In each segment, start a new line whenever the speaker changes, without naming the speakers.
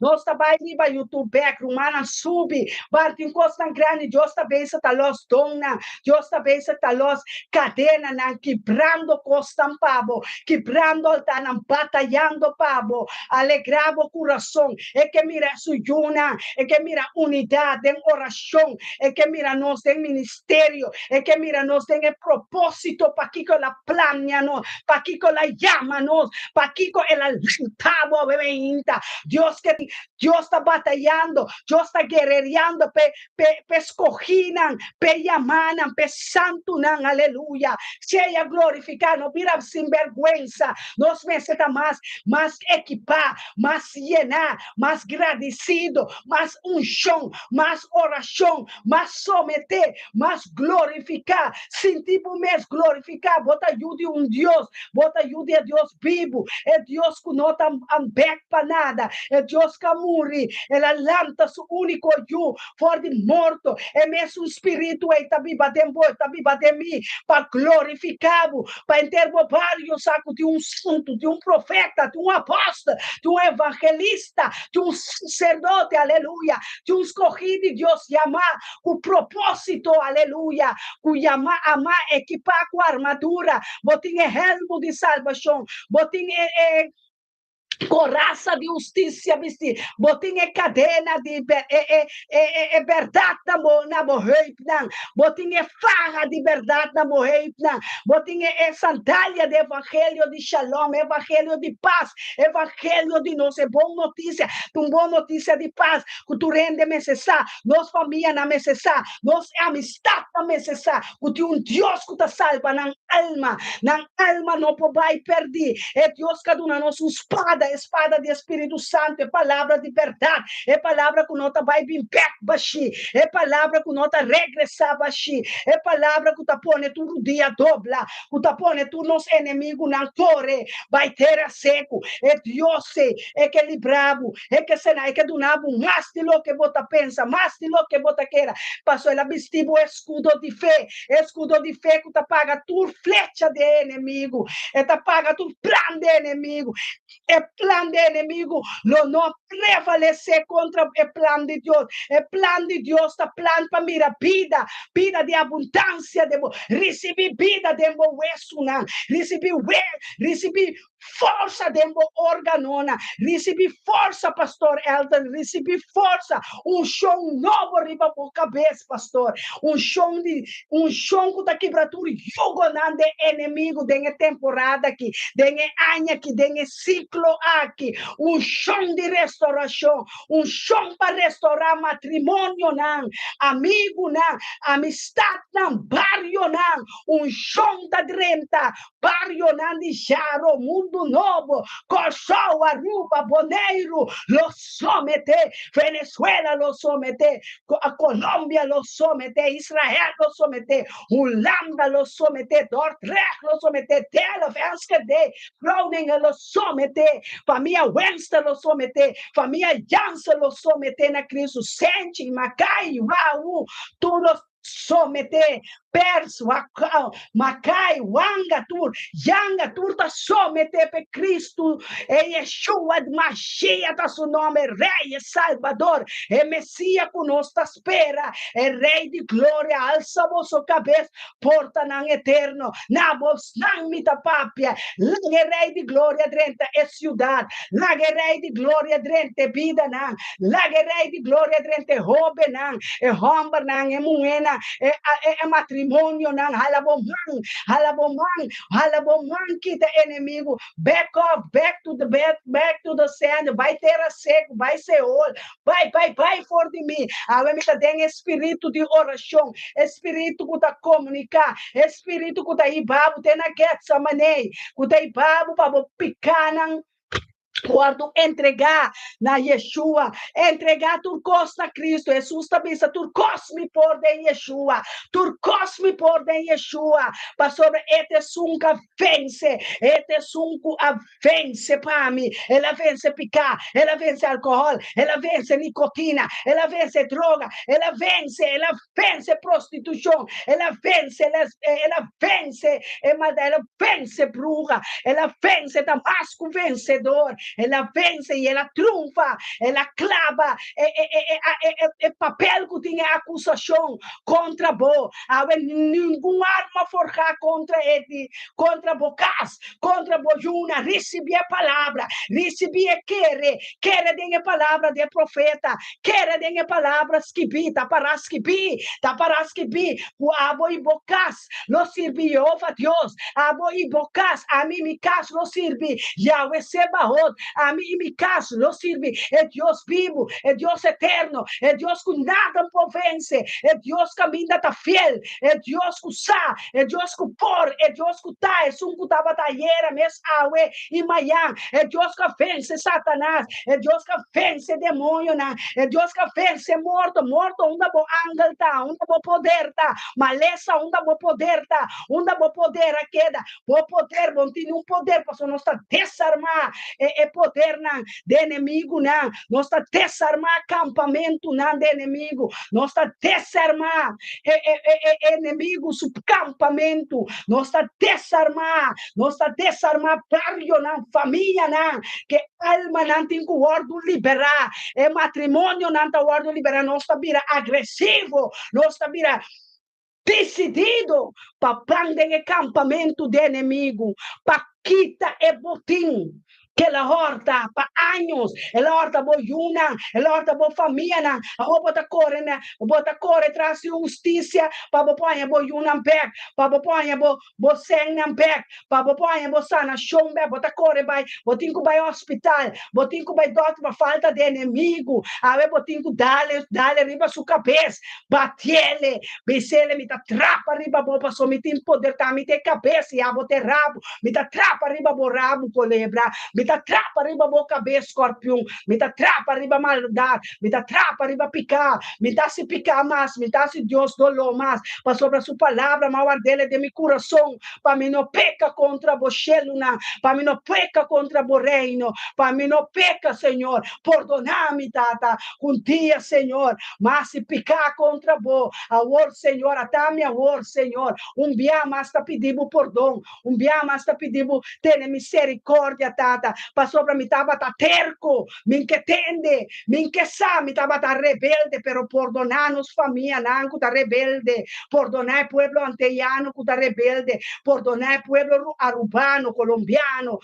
Nós trabalhamos no YouTube, rumana subi, bartim costa grande, Deus também se talos dona, Deus também se talos cadena, nan quebrando costa pabo, quebrando altanan, batalhando pabo, alegrava o coração, é que mira suyuna, é que mira unidade em oração, é que mira nós em ministério, é que mira nós em propósito, para que ela plania nós, para que ela llama nós, para que ela lutava, bebeinta, Deus está batalhando, Deus está guerreando, pe escoginan, pe llamanan, pe santunan, aleluya, seja glorificado, mira sin vergüenza, nos necesita más equipar, más llenar, más agradecido, más unción, más oración, más someter, más glorificar, sin tipo mes glorificar, bota ayude Deus, bota ayude a Deus vivo, é Deus que não está ambek para nada, é Deus que morre, ela lanta seu único eu, for de morto, é mesmo espírito, está viva de mim, para glorificá-lo, para interbobar o saco de santo, de profeta, de apóstolo, de evangelista, de sacerdote, aleluia, de escolhido de Deus, chamar com propósito, aleluia, com chamar, amar, equipar com armadura, botinha helmo de salvação, botinha coraça de justiça vestir, botinha cadena de verdade na morreipna, botinha farra de verdade na morreipna, botinha sandália de evangelho de shalom, evangelho de paz, evangelho de nós, é boa notícia de paz, que tu rende necessário, nós família na necessário, nós amistade na necessário, que tu Deus que te salva na alma não pode perder, é Deus que dá nossa espada de Espírito Santo, é palavra de verdade, é palavra que não vai vir baixi, é palavra que não regressar baixi, é palavra que tá põe tudo dia dobla, que tá põe tudo nos inimigos na torre, vai ter a seco, é Deus, é que libravo, é que será, é que donavo mais de lo que você pensa, mais de lo que você queira, passou ela vestido escudo de fé que tá paga tu flecha de inimigo, é tá paga tu plano de inimigo, é plano de inimigo, não prevalecer contra o plano de Deus. O plano de Deus está plano para mirar vida de abundância, de receber vida de hueso, receber força de organona, receber força, pastor Elton, receber força, chão novo riba por cabeça, pastor, chão que está quebrando jogo de inimigo, de temporada aqui, de ano aqui, de ciclo aqui, chão de restauração, chão para restaurar matrimônio, não, amigo, não, amistade, não, barrio, não, chão da renta, barrio, não, de Jaro, mundo novo, Corsal, Aruba, Boneiro, lo somete, Venezuela lo somete, a Colômbia lo somete, Israel lo somete, Holanda lo somete, Dordrecht lo somete, Delaware, Groningen lo somete, família Webster lo somete, família Janssen lo somete na Cristo, Sente, Macai, Raul, todos somete, Perso, Macai, Wanga, Yanga, tá somete para Cristo, é Yeshua de Mashiach, tá seu nome, Rei, Salvador, é Messias conosco, espera, é Rei de glória, alça a vossa cabeça, porta não eterno, na voz não mita papia, lá é Rei de glória dentro é cidade, lá é Rei de glória dentro é vida, não, lá é Rei de glória dentro é roubo, não, é romba, não, é moeda, é matrimônio, não, halabomang, kita inimigo, back off, back to the sand, vai ter a seco, vai ser ouro, vai for de mim, a mim tem espírito de oração, espírito que tá comunicar, espírito que tá ibabu, tem na guerra, manei, que tá ibabu, para picar, quando entregar na Yeshua, entregar turcos na Cristo, Jesus também se turcos me por de Yeshua, turcos me por de Yeshua, para sobre este sunca vence, este sunco a vence para mim, ela vence picar, ela vence álcool, ela vence nicotina, ela vence droga, ela vence prostituição, ela vence bruxa, ela vence Damasco vencedor, ela vence e ela triunfa, ela clava papel que tinha acusação contra bo, nenhuma arma forjar contra ele, contra bocas, contra bojuna, receber a palavra, receber querer denha palavra de profeta, querer denha palavra skibi, para skibi, o abo e bocas, lo sirvi Jehová Dios, abo e bocas, a mim me cas lo sirvi, Yahweh Sebaot, a mim e me cas lo sirvi, é Deus vivo, é Deus eterno, é Deus que nada vence, é Deus que ainda está fiel, é Deus que sa, é Deus que por, é Deus que tá, é um que tá batalheira, mes awe e manhã, é Deus que vence Satanás, é Deus que vence demônio, né? É Deus que vence morto, onde bo ángel tá, onde bo poder tá, maleza, onde bo poder tá, onde bo poder a queda, bo poder, bom tem poder, para nós tá desarmar, poder, né? De inimigo, né? Nós tá desarmar acampamento, né? De inimigo, nós tá desarmar inimigo, subcampamento, nós tá desarmar barrio, né? Família, né? Que alma não tem que ordo liberar, matrimônio não tem ordo liberar, nós tá vira agressivo, nós tá vira decidido para prender acampamento de inimigo, para quitar botim. Que ela horta para anos, ela horta boiuna, ela horta bo família, a bota corre traz justiça, para bopanha boiuna pek, para bopanha bo senha pek, para bopanha bo sana chombe, bota corre vai, botinho vai hospital, botinho vai doutor para falta de inimigo, ave botinho dale riba sua cabeça, batele, bisele me tá trapa riba bo para somitir poder tá me ter cabeça e a boter rabo, me tá trapa riba bo rabo colebra, me tá trapa riba boca cabeça escorpião, me tá trapa riba maldade, me tá trapa riba picar, me tá se picar mais, me tá se Deus dolor mais, para sobre a sua palavra, maior dele de meu coração, para mim não peca contra boceluna, para mim não peca contra bo reino, para mim não peca, Senhor, perdona-me, tata, um dia, Senhor, mas se picar contra bo, a word, Senhor, até minha word, Senhor, dia mais tá pedindo perdão, dia mais tá pedindo ter misericórdia, tata, passou para mim tava tá terco, me que tende, me que sa, me tava tá rebelde, pero perdonar-nos família, não que tá rebelde, perdonar o pueblo anteiano que tá rebelde, perdonar o pueblo arubano, colombiano,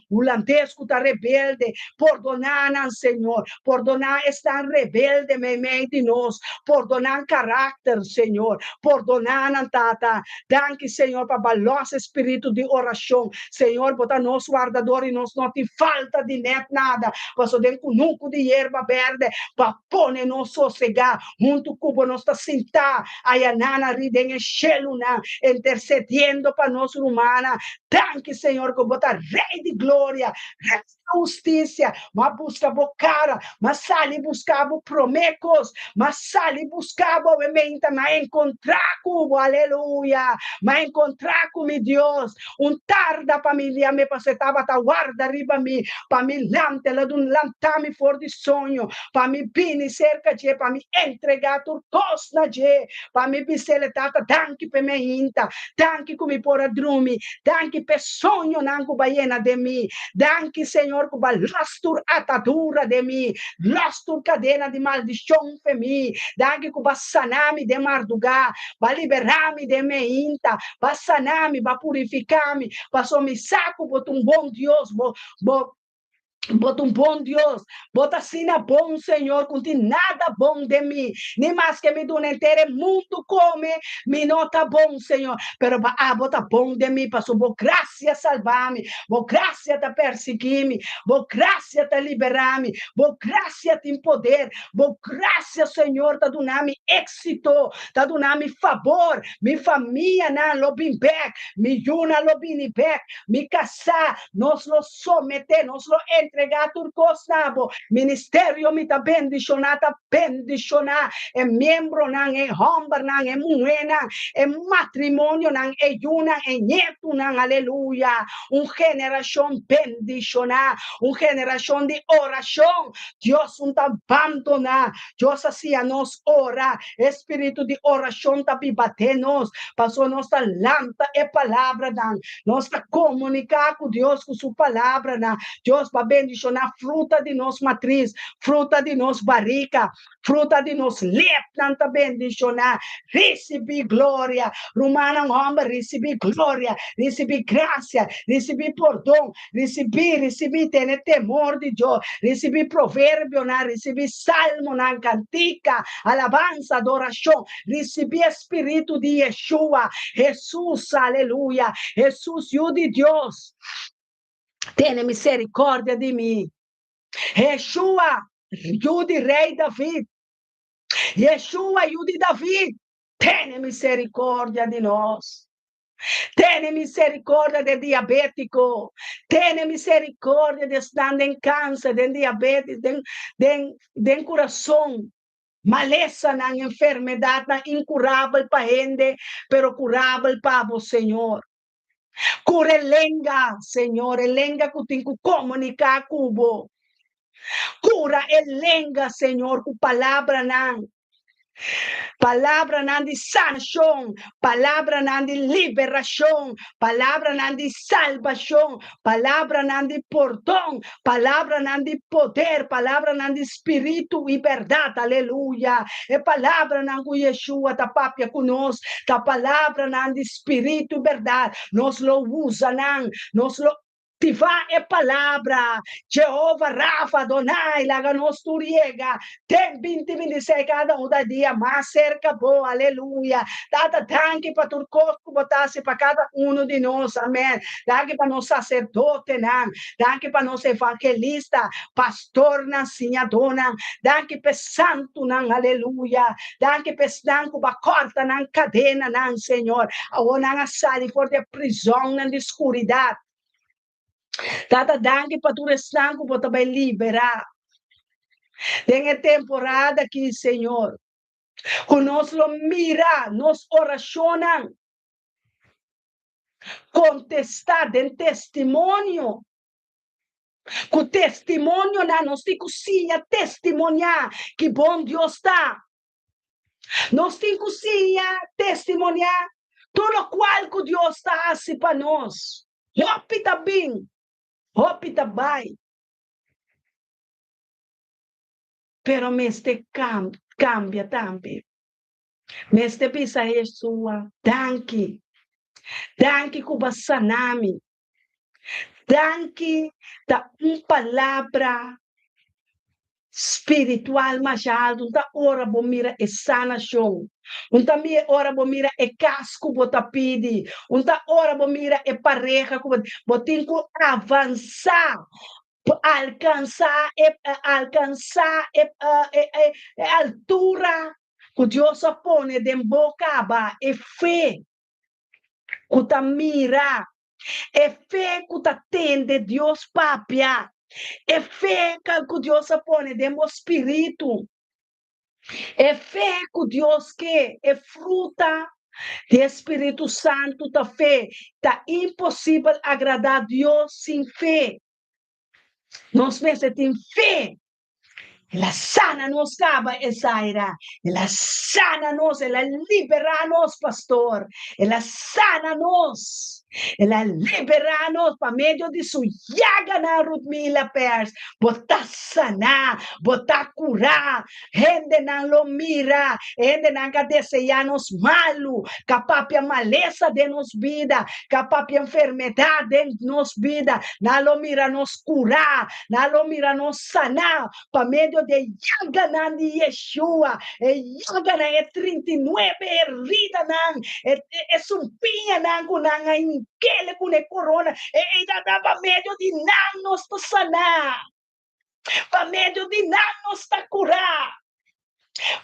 holandês que tá rebelde, perdonar, Senhor, perdonar estar rebelde, mente nós, perdonar caráter, Senhor, perdonar, tata, danke, Senhor, para balança espírito de oração, Senhor, botar nosso guardador e nós não tem falta de net nada, passou dentro com nunca de erva verde, para pôr nós sossegar, junto com nós está sentar, aí a nana ridem xeluna, intercedendo para nós humana, danke, Senhor, que botar rei de glória, rei de justiça, mas busca cara, mas sali buscava promecos, mas sali buscava obviamente, mas encontrar com, aleluia, mas encontrar com meu Deus, tarda família me passetava ta guarda riba mi, para me lantela d'un lantami for di sonho, para me bini cerca de, para me entregar turcos na je, para me bisele tata, danke pe me inta, danke come pora drumi, danke pe sonho nangu baiena de mi, danke Senhor que lastur atadura de mi, lastur cadena de maldição pe mi, danke que sanami de marduga, ba liberami de me inta, ba sanami, ba purificami, passou me saco, bota bom Deus, bota bom Deus, bota sina bom Senhor, não tem nada bom de mim, nem mais que me do inteiro mundo come, me não tá bom Senhor, pero bota bom de mim, passou, boa graça salvar-me, boa graça te perseguir-me, boa graça te liberar-me, boa graça te poder, boa graça Senhor, tá dando-me êxito, tá dando-me favor, minha família na lobimbec, me juna lobinibec, me casar, nós lo someter, nós lo entre entregar turcos nabo. Ministério me tá bendicionata, bendicionar. É membro nang, é homem nang, é mulher nang, é matrimônio nang, é yuna, é neto nang, aleluia. Geração bendicionar, geração de oração. Deus não tá abandonar. Deus assim a nós ora. Espírito de oração tá bater nós. Passou nossa lâmpada e palavra nang. Nós tá comunicar com Deus com sua palavra nang. Deus vai bendicionar fruta de nossa matriz, fruta de nossa barriga, fruta de nosso leite, tanta bendicionar. Recebi glória. Romana homem, recebi glória, recebi graça, recebi perdão, recebi ter temor de Deus, recebi provérbio, recebi salmo, cantica, alabança, adoração, recebi espírito de Yeshua, Jesus, aleluia, Jesus, eu de Deus, tenha misericórdia de mim. Yeshua, eu de rei David, Yeshua, eu de David, tenha misericórdia de nós. Tenha misericórdia de diabético. Tenha misericórdia de estar em câncer, de diabetes, de coração. Maleza na enfermidade, na incurável para gente, pero curável para o Senhor. Cura elenga, Senhor, elenga que tem que comunicar com o. Cura elenga, Senhor, com palavra não. Palavra não de sanação, palavra não de liberação, palavra não de salvação, palavra não de perdão, palavra não de poder, palavra não de espírito e verdade, aleluia. É palavra não com Yeshua, tá papia conosco, tá palavra não de espírito e verdade, nós lo usa não, nós lo Tiva é palavra, Jeová Rafa, Adonai, laga nos turiega, tem 20-26 cada um da dia, mais cerca, boa, aleluia. Dada tanque para tu corpo, botasse para cada um de nós, amém. Danke para nós sacerdote, não. Danke para nós evangelista, pastor, não, senha dona. Danke para santo, não, aleluia. Danke para santo, para corta, não, cadena, não, Senhor. Ou não, sair for de prisão, não, de escuridão. Tata danke para tu restanco para também liberar. Tem a temporada aqui, Senhor. Conosco mira, nos oracionam. Contestar em testemunho. Com testemunho, nós temos que testemunhar que bom Deus está. Nós temos que testemunhar tudo o qual que Deus está assim para nós. Opta bem. Opta bem. Pero este cambia também. Este pisa é sua. Danke. Danke kuba sanami. Danke da palavra espiritual mais alto. Da ora bomira é sanação. Também ora bomira é casco bota pidi. Da ora bomira é pareja. Botin ku avançar. Alcançar altura que Deus põe de boca é fé que ta mira, é fé que ta tende Deus papia, é fé que Deus põe de meu espírito, é fé que Deus quer, é fruta de Espírito Santo ta fé, tá impossível agradar a Deus sem fé. Nós pensamos em fé. Ela sana nos caba essa era. Ela sana nos, ela libera nos, pastor. Ela sana nos. Ela libera nos para meio de sua llaga na Rudmila Pers. Botar sanar, botar curar. Gente não lo mira. Gente não deseja nos malo. Capaz a maleza de nos vida. Capaz a enfermidade de nos vida. Não lo mira nos curar. Não lo mira nos sanar. Para meio de llaga de Yeshua. Llaga é 39 herida não. É sumpinha não com não. Que com a corona, e dava medo de não nos sanar, para medo de não nos curar,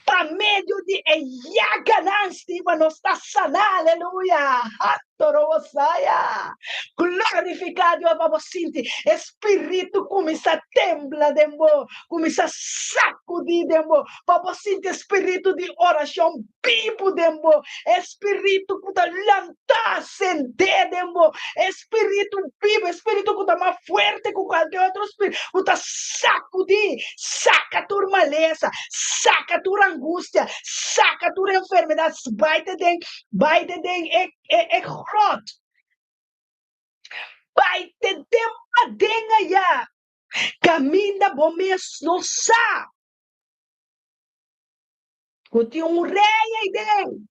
para medo de llaga não estiva nos sanar, aleluia. Torosaya. Glorificar Deus, para você sentir. Espírito começa a temblar, dembo. Começa a sacudir, dembo. Para você sentir espírito de oração vivo, dembo. Espírito que está lançar, acender, dembo. Espírito vivo, espírito que está mais forte que qualquer outro espírito. Que está sacudir. Saca tua maleza. Saca tua angústia. Saca tua enfermidade. Vai te den, grot. Vai te den, adenga ya. Caminha bom mesmo, sa. Kuti rei aí dentro.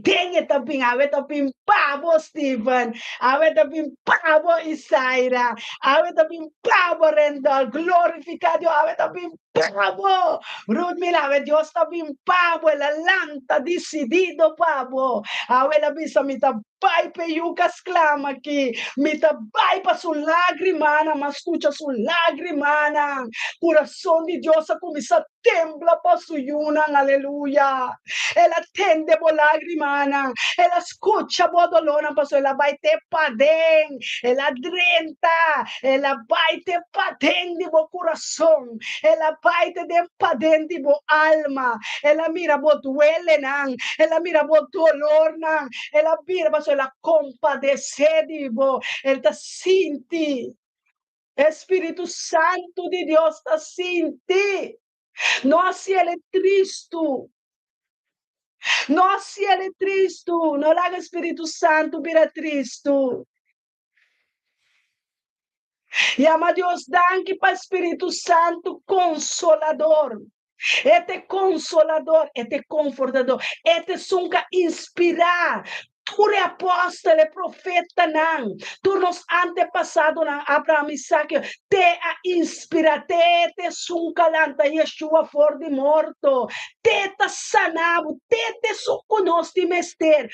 Tem também, awe também pavo Stephen, awe também pavo Isaira, awe também pavo Rendol, glorificado, awe também pavo, Rudmila, awe Dios também pavo, la lanta decidido pavo, awe la bisa mita pai pe yucas clama aqui, mita pai pa su lagrimana, mas escucha su lagrimana, coração de Deus começa a temblar pa su yunan, aleluia. Ela tende por lagrimana, ela escucha por dolor, pastor, ela vai te padem, ela drenta, ela vai te padem de bo coração, ela vai te padem de bo alma, ela mira bo duele nan, ela mira bo dolor nan, ela mira, pastor, ela compadece de bo, ela te sente, Espírito Santo de Deus te sente, nós se ele é triste, nós se ele é triste, não laga Espírito Santo vira triste. E ama Deus, danke para Espírito Santo consolador. Este consolador, este confortador, este sunca inspirar. Tu é apóstolo, profeta, não. Tu nos antepassado, não. Abraão, Isaac, te a inspira, te sunca lanta, Yeshua for de morto. Te sanavo, te suconosti mester.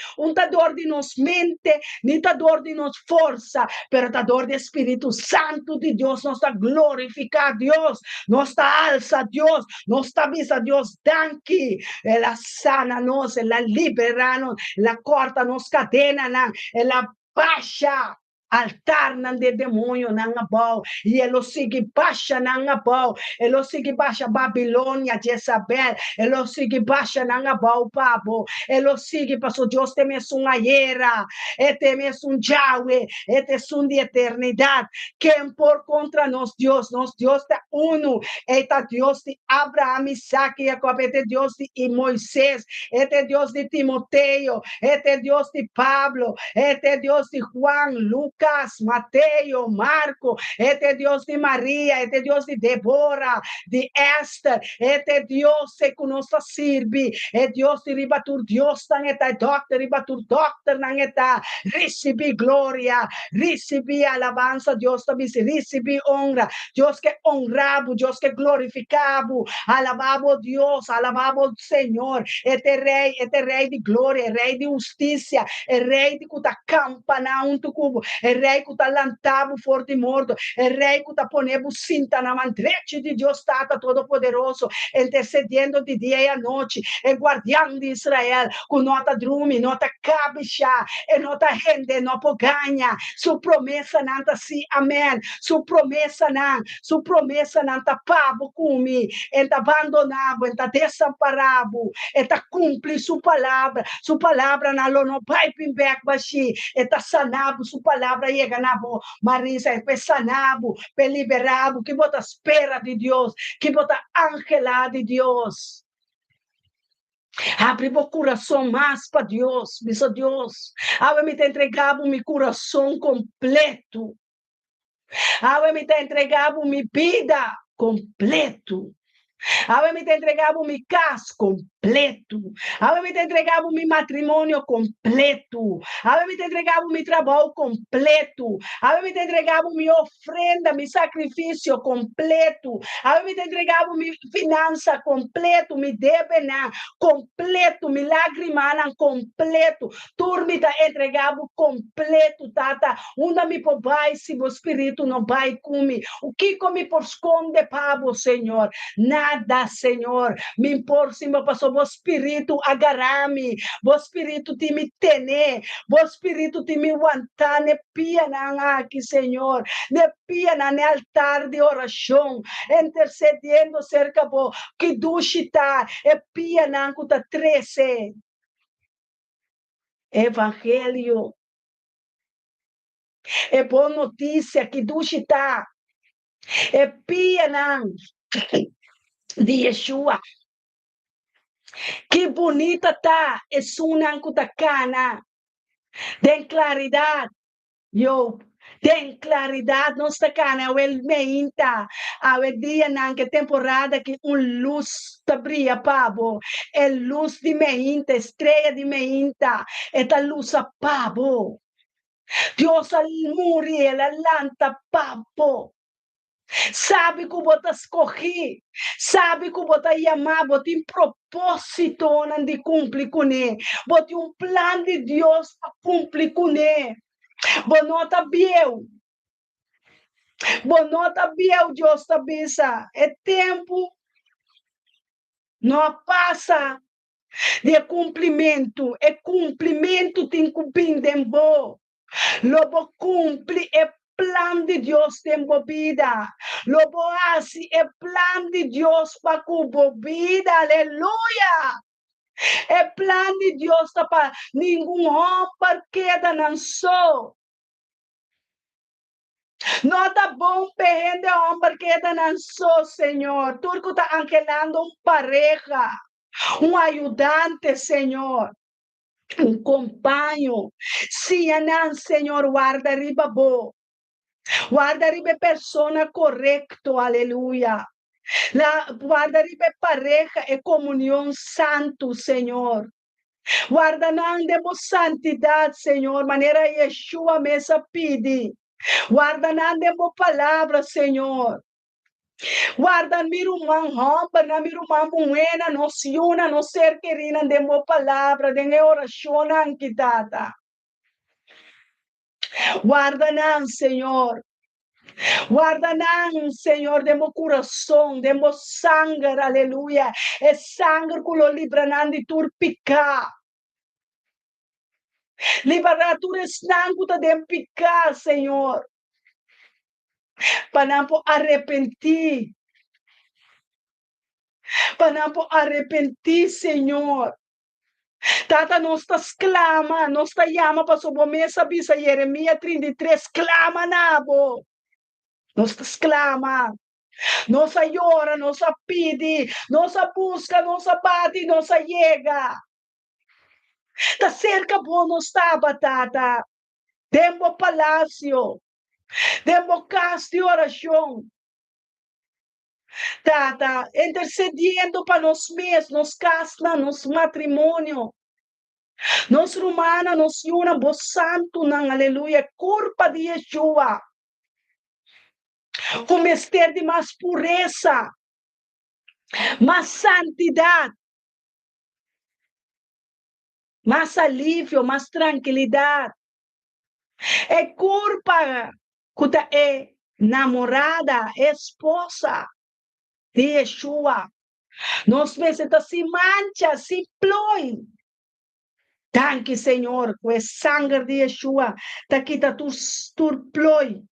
Dor de nos mente, ni dor de nos força, pero dor de Espírito Santo de Deus, nos está glorificar Deus, nos está alza Deus, nos está visa Deus, danke. Ela sana nos, ela libera nos, ela corta nos cadena, ela baixa altar nan de demônio nan abau, e elo sigue baixa nan abau, elo sigue baixa Babilônia, Jezabel, elo sigue baixa nan abau, pabo, elo sigue passo Deus tem uma era, tem um Yahweh, tem de eternidade, quem por contra nós Deus está uno, eta Deus de Abraão, Isaac e Jacob, Deus de Moisés, Deus de Timoteo, Deus de Pablo, Deus de Juan, Lucas, Mateio, Marco, Deus de Maria, Deus de Débora, de Esther, Deus que nos sirve, Deus de ribatur, Deus não está, doctor, ribatur, doctor não está, recebi glória, recebi alabança, Deus também recebi honra, Deus que honrabo, Deus que glorificabo, alababo Deus, alababo Senhor, rei de glória, rei de justiça, rei de cuta campana un tucubo, rei cuta lantabo forte morto, rei cuta ponebo cinta na mandrete de Deus Tata Todo-Poderoso, intercedendo de dia e à noite, guardião de Israel, com nota drume, nota cabicha, e nota rende, não ganha, sua promessa não tá si, amém, sua promessa não tá pabo cumi, enta abandonado, enta desamparado, enta cumpre sua palavra não vai pimbek baixi, enta sanado, sua palavra chega na boa, Marisa, é sanado, é liberado, que bota espera de Deus, que bota angelada de Deus. Abre o coração mais para Deus, bisa Deus. Abre me te entregado meu coração completo. Abre me te entregado minha vida completo. Abre me te entregado minha casa completo. Abre me te entregado meu matrimônio completo. Abre me te entregado meu trabalho completo. Abre me te entregado minha ofrenda, meu sacrifício completo. Abre me te entregado minha finança completo, meu débena completo, meu lagrimana completo. Turmi te entregado completo, tata. Onde me pobai se o espírito não vai comigo. O que come por esconde para o Senhor? Nada, Senhor. Me impor cima para o espírito agarame, o espírito de me tener, o espírito de me aguentar, ne pia na aqui, Senhor, ne pia na altar de oração, intercedendo cerca do que dushita, e pia na cuta 13. Evangelho, é boa notícia que dushita, é pia na de Yeshua. Que bonita tá, é sunanku da cana. Tem claridade, yo. Tem claridade, não está cana, o el meinta. A dia na que temporada que luz tá brilha, pabo. É luz de meinta, estrela de meinta. Esta luz a pabo. Deus al murir, la lanta pabo. Sabe que você escolhi, sabe que você chamar, você tem propósito de cumprir com ele, você tem plano de Deus para cumprir com ele. Você não está bem, você não está bem, Deus está bem. É tempo, não passa de cumprimento, é cumprimento tem que cumprir de bom. Lobo cumpre é plan de Deus tem vida. Lobo assim é plan de Deus para cumprir vida. Aleluia. É plan de Deus para nenhum homem queda não só. Não tá bom perder homem queda não só, Senhor. Turco está angelando pareja, ajudante, Senhor. Companho, se não, Senhor, guarda riba bo, guarda riba persona correcto, aleluia. Guarda riba pareja e comunhão santo, Senhor. Guarda não demos santidade, Senhor, maneira Yeshua mesa pede. Guarda não demos palavra, Senhor. Guarda mirumang homba na mirumang buena no siuna no ser querina de mo palavra de oração anquitata. Guarda não, Senhor. Guarda não, Senhor, de mo coração, de mo sangue, aleluia. É sangue que lo libra não de turpicar. Liberatura sangue de picar, Senhor. Para não arrepentir. Para não arrepentir, Senhor. Tata, nós está clama, nós está chama para sua mesa, bisa Jeremias 33, clama nabo. Nós está clama, nós llora, nós pede, nós busca, nós bate, nós chega. Está cerca bom nós está, batata. Demo palácio, demo casa de oração. Tata, intercedendo para nós mesmos, nos casa, nos matrimônio. Nós romana, nós yuna, bo santo nang, aleluia, culpa de Yeshua. Com mister de mais pureza, mais santidade, mais alívio, mais tranquilidade. É culpa que é namorada, esposa de Yeshua. Nós mesmos se mancha, se ploi. Danke, Senhor, com o sangue de Yeshua, tá quita tur ploi.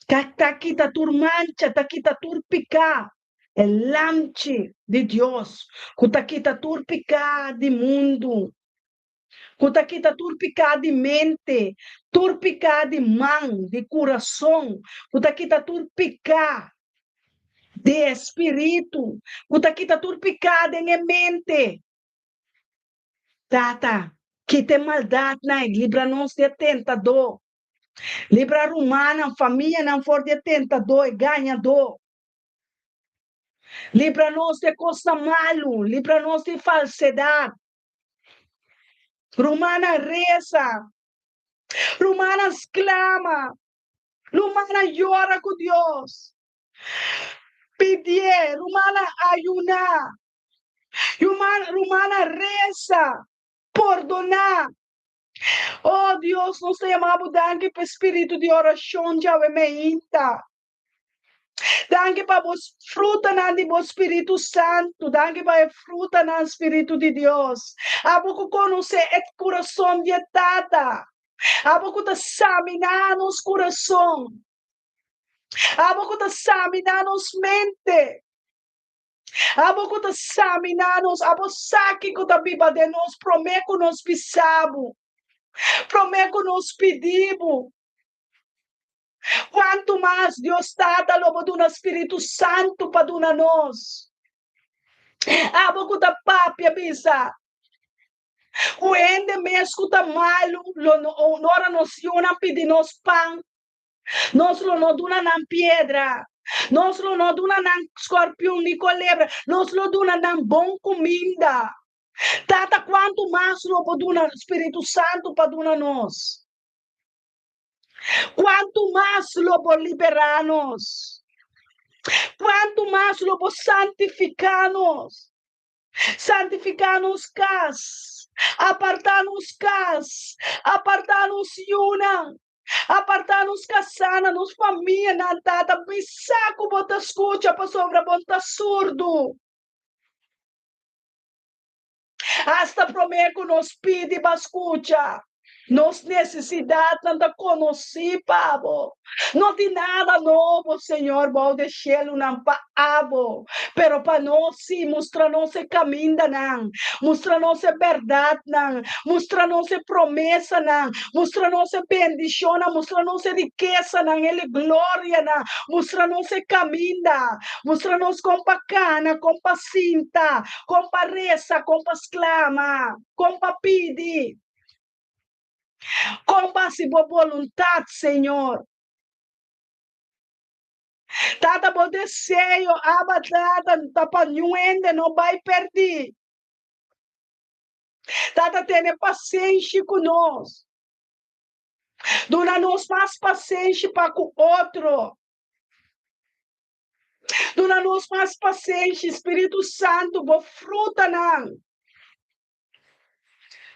Tá quita tur mancha, tá quita tur picar. É lanche de Deus, que tá quita tur picar de mundo. Que tá quita tur picar de mente, tur picar de mão, de coração. Que tá quita tur picar de espírito. Que tá quita tur picar de mente. Tata, que tem maldade, né? Livra-nos de tentador. Livra a romana, família não for de tentador, ganhador. Livra-nos de coisa malo, livra-nos de falsidade. Romana reza, romana clama, romana llora com Deus. Pedir, romana ayunar, romana reza, perdonar. Oh Deus, nós te amamos, danke para o espírito de oração, já me inta. Danke para vos fruta de vos Espírito Santo. Danke para a fruta na Espírito de Deus. Abo conhecer o coração de tata. Abo que examinar nos coração. Abo que examinar nos mente. Abo que examinar nos. Abo saque que da Bíblia de nós prometo nos pisamos. Prometo nos pedimos. Quanto mais Deus está lobo do Espírito Santo para nós. Abo que da papia bisa. O ende me escuta malo, ora nos iuna pedir nos pão. Nós não duna na pedra. Nós não duna na escorpião ni culebra. Nós não duna na bom comida. Tata quanto mais lobo do Espírito Santo para nós. Quanto mais lobo liberar-nos. Quanto mais lobo santificar-nos. Santificar-nos cas. Apartar-nos cas. Apartar-nos una. Apartar-nos casana, nos família, na tata. Bisaco bota escuta para sobre bota surdo. Hasta prometo nos pede bascucha. Nos necessidade de conhecer, Pabo. Não tem nada novo, Senhor, vou deixar não abo. Pero para nós, sim, mostra-nos o caminho, não. Mostra-nos a verdade, não. Mostra-nos a promessa, não. Mostra-nos a bendição, não. Mostra-nos a riqueza, não. Ele glória, não. Mostra-nos o caminho, mostra-nos com cana, com cinta, com reza, com exclama, com pidi. Com base boa vontade, Senhor. Tata bo desejo, aba tata, tapa nuende, não vai perder. Tata, tenha paciência conosco. Dona-nos mais paciência para com o outro. Dona-nos mais paciência, Espírito Santo, bo fruta não.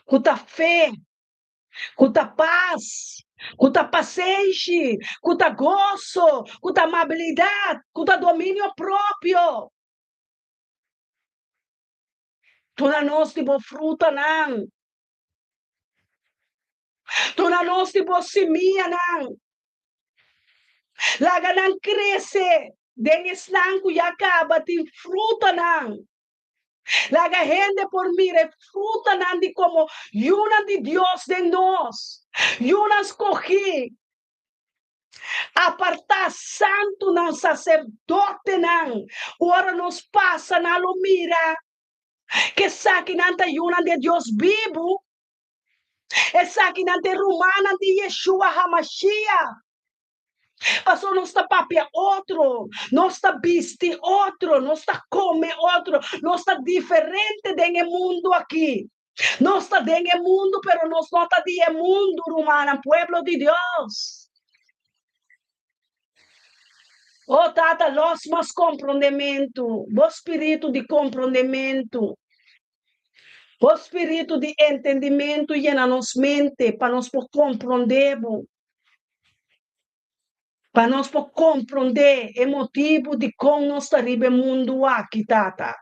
Cuta fé, cuta paz, cuta paciência, cuta gozo, cuta amabilidade, cuta domínio próprio. Dona-nos de boa fruta não. Dona-nos de boa semia não. Laga não cresce. Dengues não que acaba de fruta não. Laga gente por mire fruta não de como una de Deus de nós. Una escolhi. Apartar santo não sacerdote não. Ora nos passa na lo mira. Que saque não te una de Deus vivo. Essa que não te romana de Yeshua HaMashiach. Pastor, não está papia outro, não está viste outro, não está come outro, não está diferente do mundo aqui. Não está do mundo, pero não está do mundo, romana, pueblo de Deus. Oh, tata, nós mais compreendimento, o espírito de compreendimento. O espírito de entendimento llena nos mente para nós compreender. Para nós compreender o motivo de como nós estamos no mundo aqui, tata.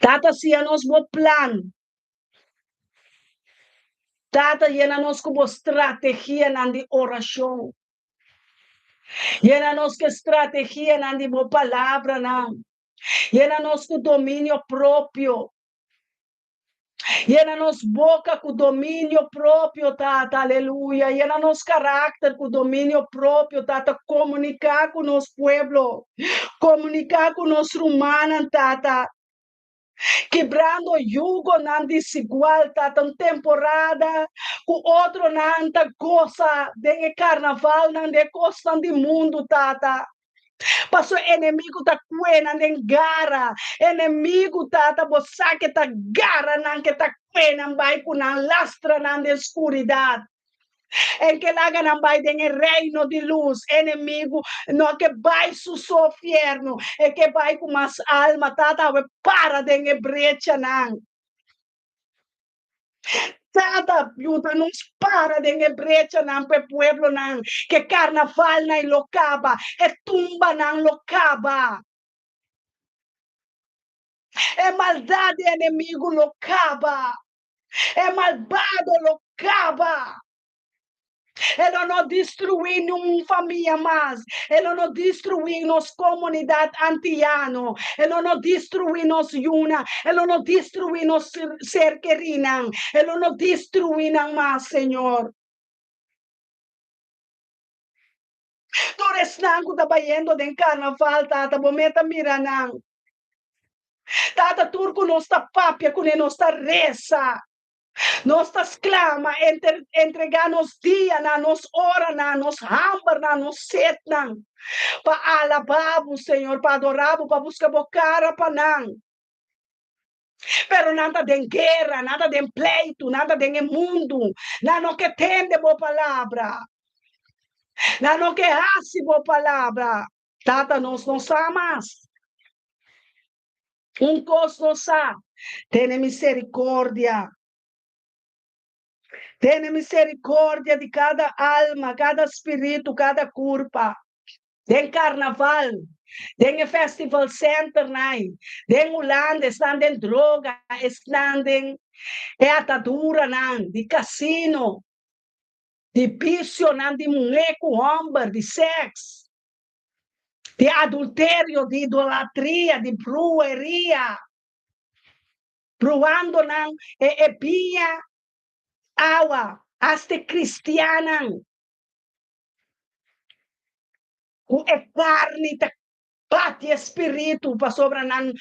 Tata, se é nosso plano. Tata, llena nos com estratégia na oração. Llena nos com estratégia na palavra, não. Llena nos com domínio próprio. Llena nos boca com domínio próprio, tata, aleluia. Llena nos caráter com domínio próprio, tata. Comunicar com nosso povo. Comunicar com nosso humano, tata. Quebrando jugo não desigual, tata. Uma temporada com outro não gosta de carnaval, não de costa de mundo, tata. Passou inimigo tá cuena nem gara, inimigo tá bossa que tá gara não que tá cuena vai com a lastra na escuridade. Em que lá não vai ter reino de luz, inimigo não que vai su sofierno, é que vai com as almas tá para de brecha não. Sada yuta nos para de brecha ng pueblo ng que carnaval na ilocaba, e tumba ng locaba. É maldade inimigo locaba. É malvado locaba. Ele não destruiu nenhuma família mais. Ele não destruiu nossa comunidade antiano. Ele não destruiu nossa yuna. Ele não destruiu nosso ser querido. Ele não destruiu mais, Senhor. Tores nang kuda bayendo den carnaval tata bometa miranang. Tata turco nosta papia kune nosta resa. Nosta clama entregar nos dia na nos ora na nos hambar na nos set nang. Pa alababo, Senhor, pa adorabo, pa buscar bocara pa nang. Pero nada de guerra, nada de pleito, nada de mundo. Nada que tende boa palavra. Nada que hace boa palavra. Tata nos não amas. Costo nos sa. Tem misericórdia. Tem misericórdia de cada alma, cada espírito, cada culpa. Tem carnaval. Tem festival center, nai. Tem Holanda, estão em droga, estão em atadura, de cassino, de vício, de muñeco, homem, de sexo, de adultério, de idolatria, de brujeria, provando pia água, hasta cristiana, com carne, bate espírito para sobra nan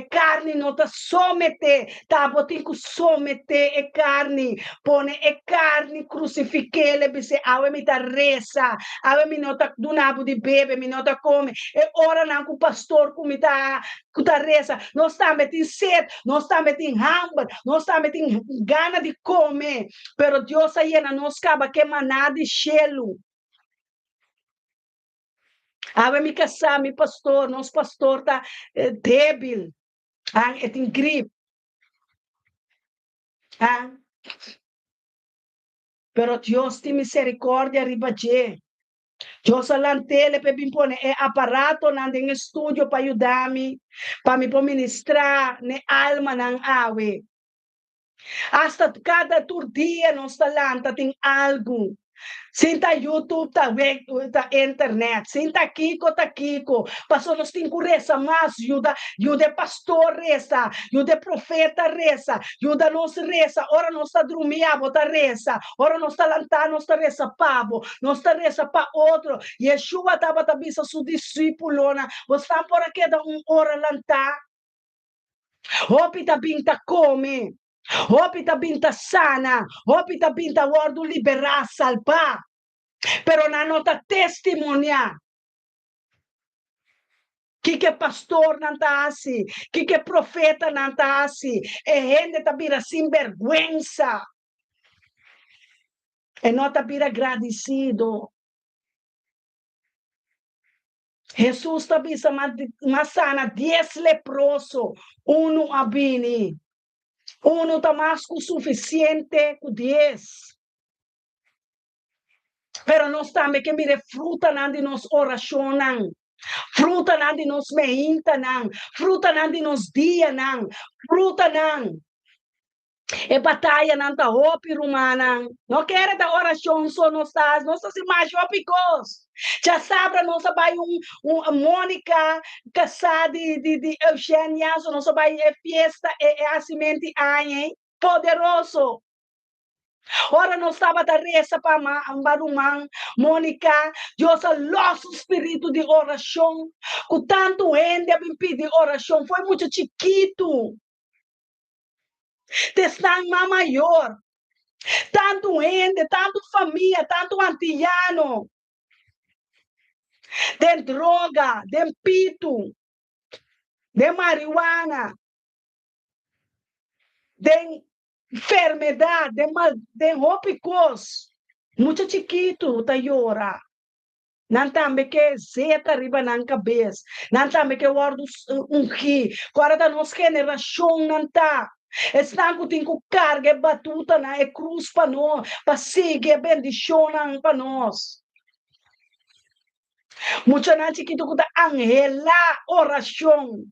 carne não tá somete tá botin ku somete carne pone carne crucifique le bise awe mi ta resa awe mi nota dunabo de bebe mi nota come ora nan ku pastor ku mi ta resa não está metin sed não está metin hambre não está metin gana de comer pero Deus aí na nos caba que maná de chelo. Me casar, meu pastor, nosso pastor está débil, tem gripe. Pero Deus tem misericórdia ribaje. Deus alantele para me pôr aparato na em estúdio para ajudar-me, para me ministrar ne alma ng awe. Hasta cada dia nos talanta tem algo. Sinta YouTube, tá internet, sinta Kiko, tá Kiko. Passou nos tem reza mais, ajuda pastor reza, ajuda profeta reza, ajuda nos reza. Ora nós está dormindo, bota reza. Ora nós está lantando, nós está reza pavo, nós está reza para outro. Yeshua estava também seu discípulo, você está por aqui da hora lantar. Hopi tá binta come. Hopi tá binta sana, hopi tá binta guardo liberar, salvar. Pero na nota testemunha. Que pastor não tá assim, que profeta não tá assim. Gente tá vira sem vergüenza. Não tá vira agradecido. Jesus tá bisa mas sana 10 leproso, uno abini. Uno tá mais que suficiente com 10. Pero nós também que mire fruta na de nos oração. Fruta na de nos meinta, fruta na de nos dia, fruta não. E batalha não tá hopi rumana. Não quer da oração só nós estás mais hopicos. Já sabe nós vai Mônica casada de Eugênia, nós vai festa assim hein? Poderoso. Ora não estava da reza para Barumang, Mônica, Deus nosso espírito de oração, com tanto gente a pedir oração, foi muito chiquito. Estão maior, tanto gente, tanto família, tanto antiano, de droga, de pito, de marihuana, de enfermedade, de hopicos, muito chiquito, tá llora. Não também que zeta arriba na cabeça, não também que guarda ri, agora da nossa geração não tá. Estão com tem carga batuta na cruz para nós, para seguir bendição para nós. Muita gente que tu angela oração.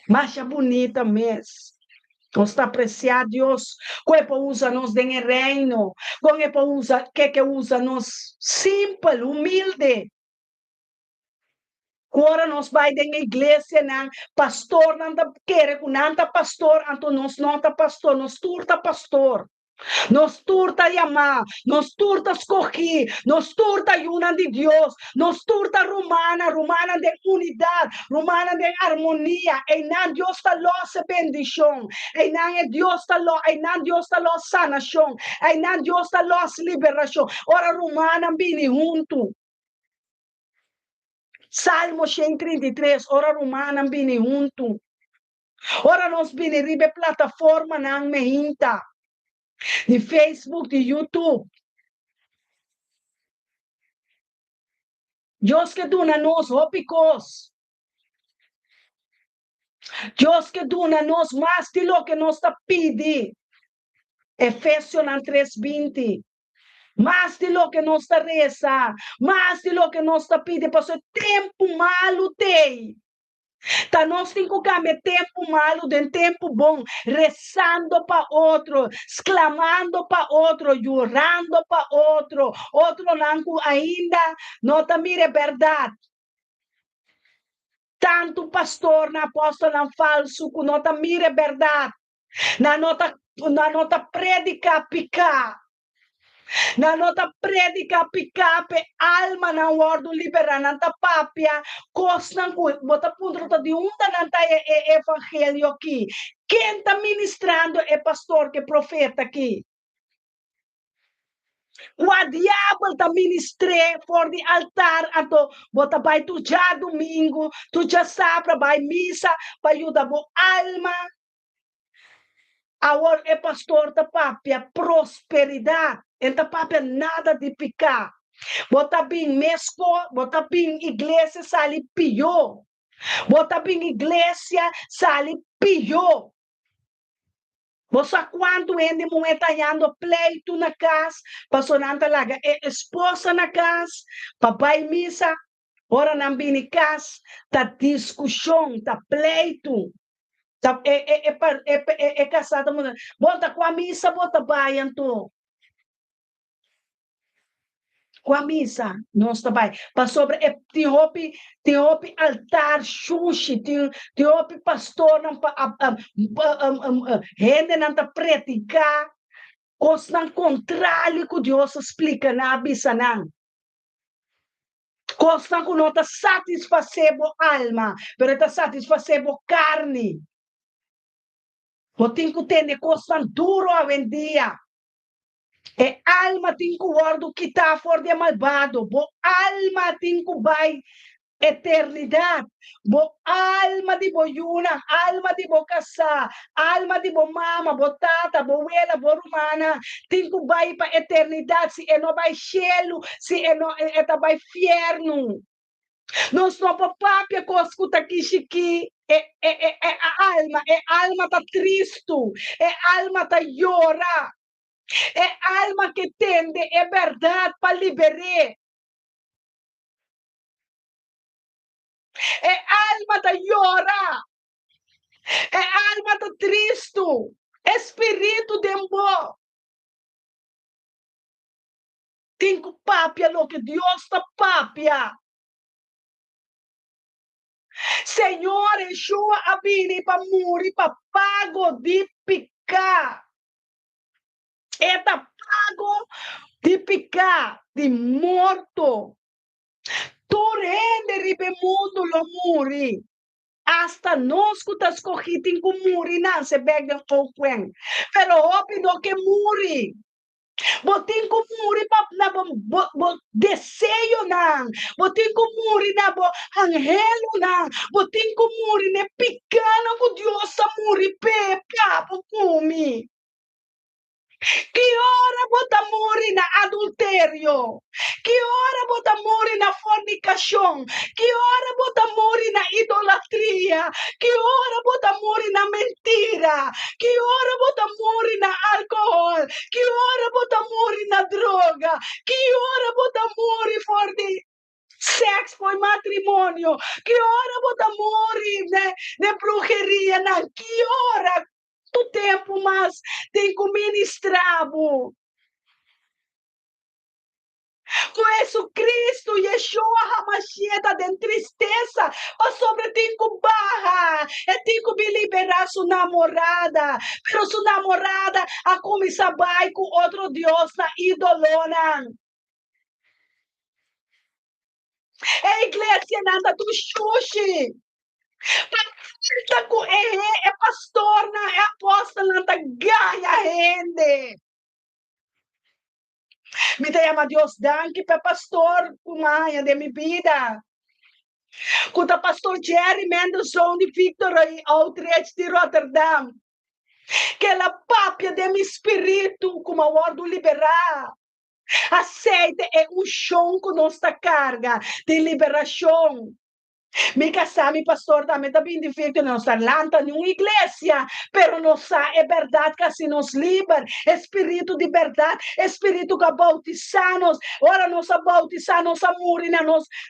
Mas é bonita mesmo. Nós está apreciar Deus. Como usa nós em reino. Como usa, que usa nós simples, humilde. Agora nós vai na igreja, não pastor, não quer que não pastor, então nós não pastor, nós turta pastor. Nós turta chamar, nós turta escolher, nós turta una de Deus, nós turta romana de unidade, romana de harmonia, e não Deus está lá se bendição, e não é Deus está lá, e não Deus está lá sanação, e não Deus está lá liberação. Ora romana vem junto. Salmo 133, ora romana vem junto. Ora nós vem ribe plataforma não me hinta. De Facebook, de YouTube. Deus que duna nós hópicos. Deus que duna nós mais de lo que nós está pedindo. Efésios 3:20. Mais de lo que nós está reza. Mais de lo que nós está pedindo. Porque o tempo malo tem. Tá nós temos que cambiar tempo malo de tempo bom, rezando para outro, exclamando para outro, chorando para outro não ainda não tá mire verdade. Tanto pastor na apóstolo não falso que não tá mire verdade. Na nota predica picar. Na nota predica picape alma na ordo libera nanta papia costan ku bota punto de unda nanta evangelho aqui. Quem está ministrando é pastor que profeta aqui. O diabo está ministrando for de altar ato bota vai tu já domingo, tu já sabra vai missa para ajudar a alma. Agora é pastor da papia prosperidade. Então, papia nada de picar. Bota bem mesco, bota bem igreja, sali pior. Bota bem igreja, sali pior. Você quando ende moeda yando pleito na casa, passonanta laga esposa na casa, papai missa, ora não vem casa, tá discussão, tá pleito. É casada, bota com a missa, bota baia, então. Com a missa, nós também. Para sobre, tem houve altar, xuxi, tem houve pastor, rende não está praticar, coisa não contrário que Deus explica na missa, não. Coisa que não está satisfazer a alma, mas está satisfazer a carne. Você tem que ter coisa duro a dia. E alma tem que guardar que está fora de malvado. Bo alma tem que vai eternidade. Bo alma de boyuna, alma de bocasa, alma de bo mama, bo tata, bo abuela, bo romana, tem que vai para eternidade. Se é não vai cielo, se é não é vai inferno. Nós não papapia com escuta aqui chiqui. A alma tá triste, a alma tá llora. É alma que tende, é verdade para liberar. É alma da llora. É alma da triste. Espírito de amor. Tem que papia lo que Deus está papia. Senhor, Yeshua abini para morrer, para pago de picar. É pago de picar, de morto. Tu rende ribe mundo lo muri. Hasta nós que estás corridos com muri não se pega o quen. Pero óbvio que muri. Botin ko muri pap na bo desejo não. Botin ko muri na bo angelo não. Botin ko muri ne picana ko Deus sa muri pe papo kumi. Que hora bota muri na adultério? Que hora bota muri na fornicação? Que hora bota muri na idolatria? Que hora bota muri na mentira? Que hora bota muri na álcool? Que hora bota muri na droga? Que hora bota muri for the sexo foi matrimônio? Que hora bota muri de bruxeria? Que hora? Do tempo, mas tem que ministrar. Com Jesus Cristo, Yeshua HaMashiach está de tristeza, mas sobre tem que barra, e tem que me liberar sua namorada, pero sua namorada a começar a baixar com outro Deus na idolona. A igreja nada do xuxi. É pastor, é apóstolo, não ganha rende. Me chama Deus, danke para pastor, kumaya de minha vida. Com o pastor Jerry Mendelssohn de Victory Outreach de Rotterdam. Que ela papia de meu espírito, como a ordem liberar. Aceite é chão com nossa carga de liberação. Me casami, pastor, também está bem difícil, não está lanta em uma igreja, pero não é verdade que assim nos libera, espírito de verdade, espírito que bautizamos, ora nos bautizamos, nos murina,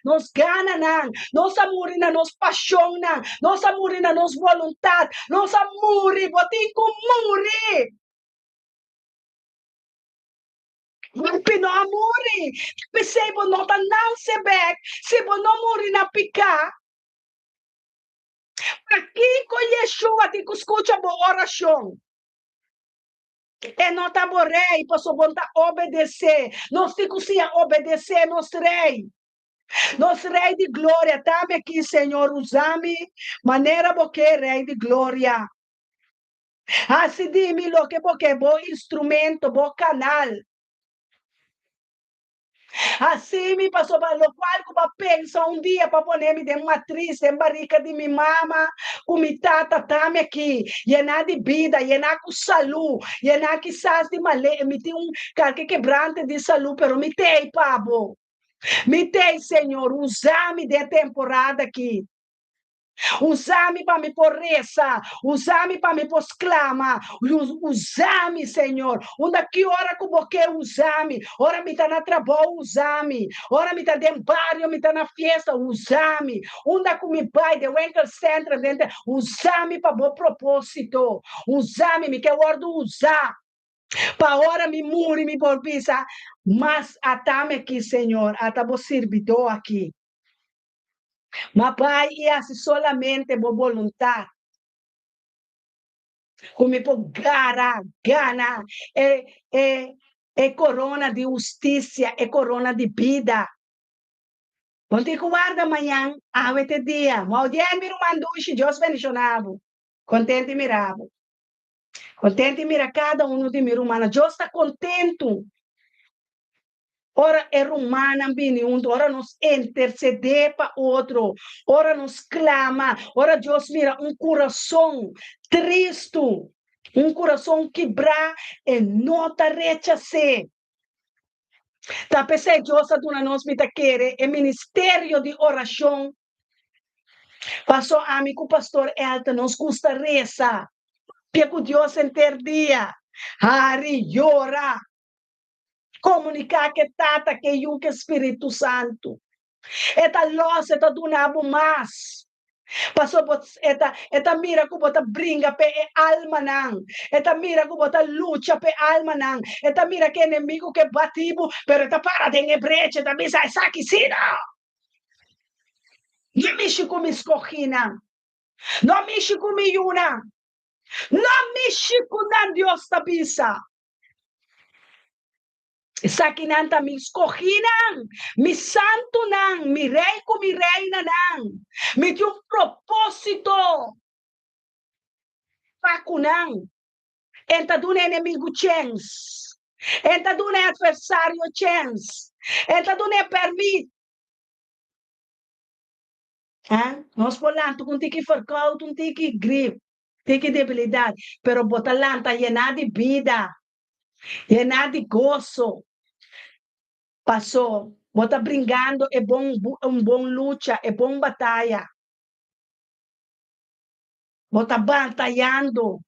nos gana, nos murina, nos paixona, nos murina, nos vontade, nos muri, botem com muri. Pino amori, se bo não tá não se bec, se bo não muri na picar. Aqui com Yeshua tem que escutar a oração. E não tá morrei, posso voltar obedecer. Nós temos que obedecer nosso rei. Nosso rei de glória, tá aqui, Senhor, usame maneira porque rei de glória. Assim dime lo que porque bom instrumento, bom canal. Assim me passou para o qual como pensa dia para poner-me de matriz em barriga de minha mama, com minha tata também aqui, llenar de vida, llenar com saúde, llenar quizás de malé, me tem carque quebrante de saúde, pero me tem, pabo. Me tem, Senhor, usame de temporada aqui. Usame para me por reza, usame para me por exclama, usame, Senhor. Onde que hora que você usame? Ora me tá na trabalho, usame. Ora me tá dentro barrio, me tá na festa, usame. Onde que me pai de Winkel Center, usame para bom propósito. Usame, me quer ordo usar. Para hora me muri, me por pisa. Mas atame aqui, Senhor, atabo servidor aqui. Mas pai, e assim solamente por vontade. Como por gana, é corona de justiça, é corona de vida. Ponte guarda amanhã, este dia. Mas o dia me mandou, Deus bendicionado. Contente e mirado. Contente e mira cada um de mim, humana. Deus está contente. Ora é romana, ora nos interceder para outro, ora nos clama, ora Deus mira coração triste, coração quebrar e não te rechazar. Tá pensando, Deus a dona nos me querer, é ministério de oração. Passou amigo pastor Elton, nos custa reza, pego Deus inteiro dia, Hari, llora. Comunicar que tata que o que Espírito Santo. Eta loss, eta dunabo mas. Paso eta mira ko bota bringa pe alma nang. Eta mira ko bota lucha pe alma nang. Eta mira que inimigo que batibo, pero eta para de brecha, eta misa saki sina. No mishi ko miskojina. No mishi ko miyuna. No mishi ko nan Dios tabisa. Sakinanta mi escoginan, mi santo nan, mi rey con mi reina nan, me dio un propósito pacunan, enta de un enemigo chance, enta de un adversario chance, enta de un permit. Nós falamos com tiki forcado, com tiki grip, tiki debilidade, pero botalanta llena de vida. Llenar de gozo. Passou. Bota brincando, é bom luta, é bom batalha. Bota batalhando.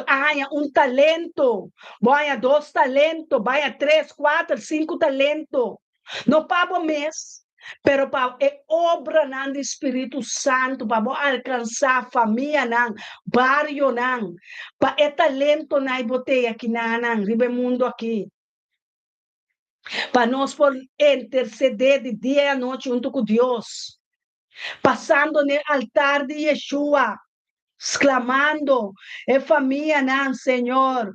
Haya talento, vaya 2 talentos, vaya 3, 4, 5 talentos. Não para o mês, pero para é obra do Espírito Santo, para alcançar a família, barrio, para é talento na boteia aqui, ribe mundo aqui. Para nós por interceder de dia e à noite junto com Deus. Passando no altar de Yeshua, exclamando, é família, Senhor.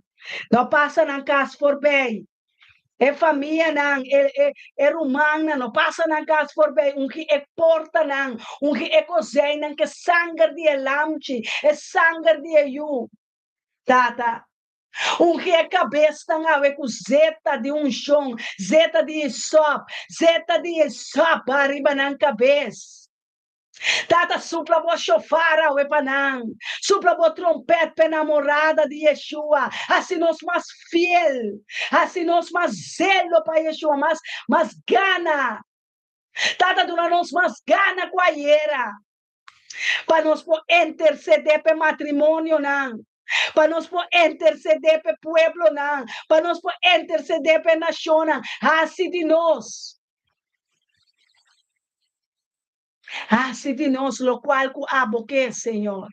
Não passa na casa por bem. É família, é humana, não passa na casa por bem. Que é porta, que é cozinha, que é sangue de lamche, é sangue de ayu. Tata. Que é cabeça, é com zeta de chão, zeta de isop, arriba na cabeça. Tata, supla bo shofara, wepanang. Supla bo trompete namorada de Yeshua. Assim nós mais fiel. Assim nós mais zelo para Yeshua. Mais gana. Tata, dura nós mais gana com a era. Para nós interceder para matrimônio, não. Para nós interceder para pueblo, não. Para nós interceder para nação, não. Assim de nós. Assim de nós, lo qual cu aboque, Senhor.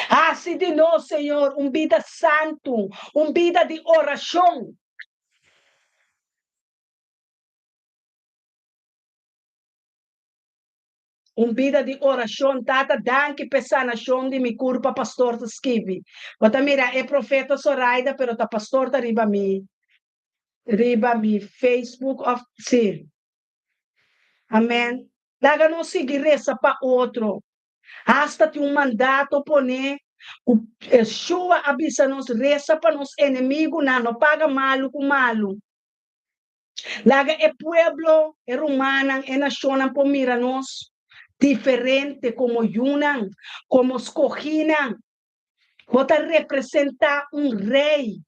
Assim de nós, Senhor, vida santo, vida de oração. Vida de oração, tata, danke pesanação de mi curpa pastor te esquivi. Bota mira, é profeta Zoraida, pero ta pastor ta riba mi Facebook, sim. Amém. Daga não seguir reza para outro. Hasta te mandato poner Yeshua avisa nos reza para nos inimigos, não paga malo com malo. Laga é pueblo, é romana, é nação, por mira nos diferente como yunan, como escoginan. Bota representar rei.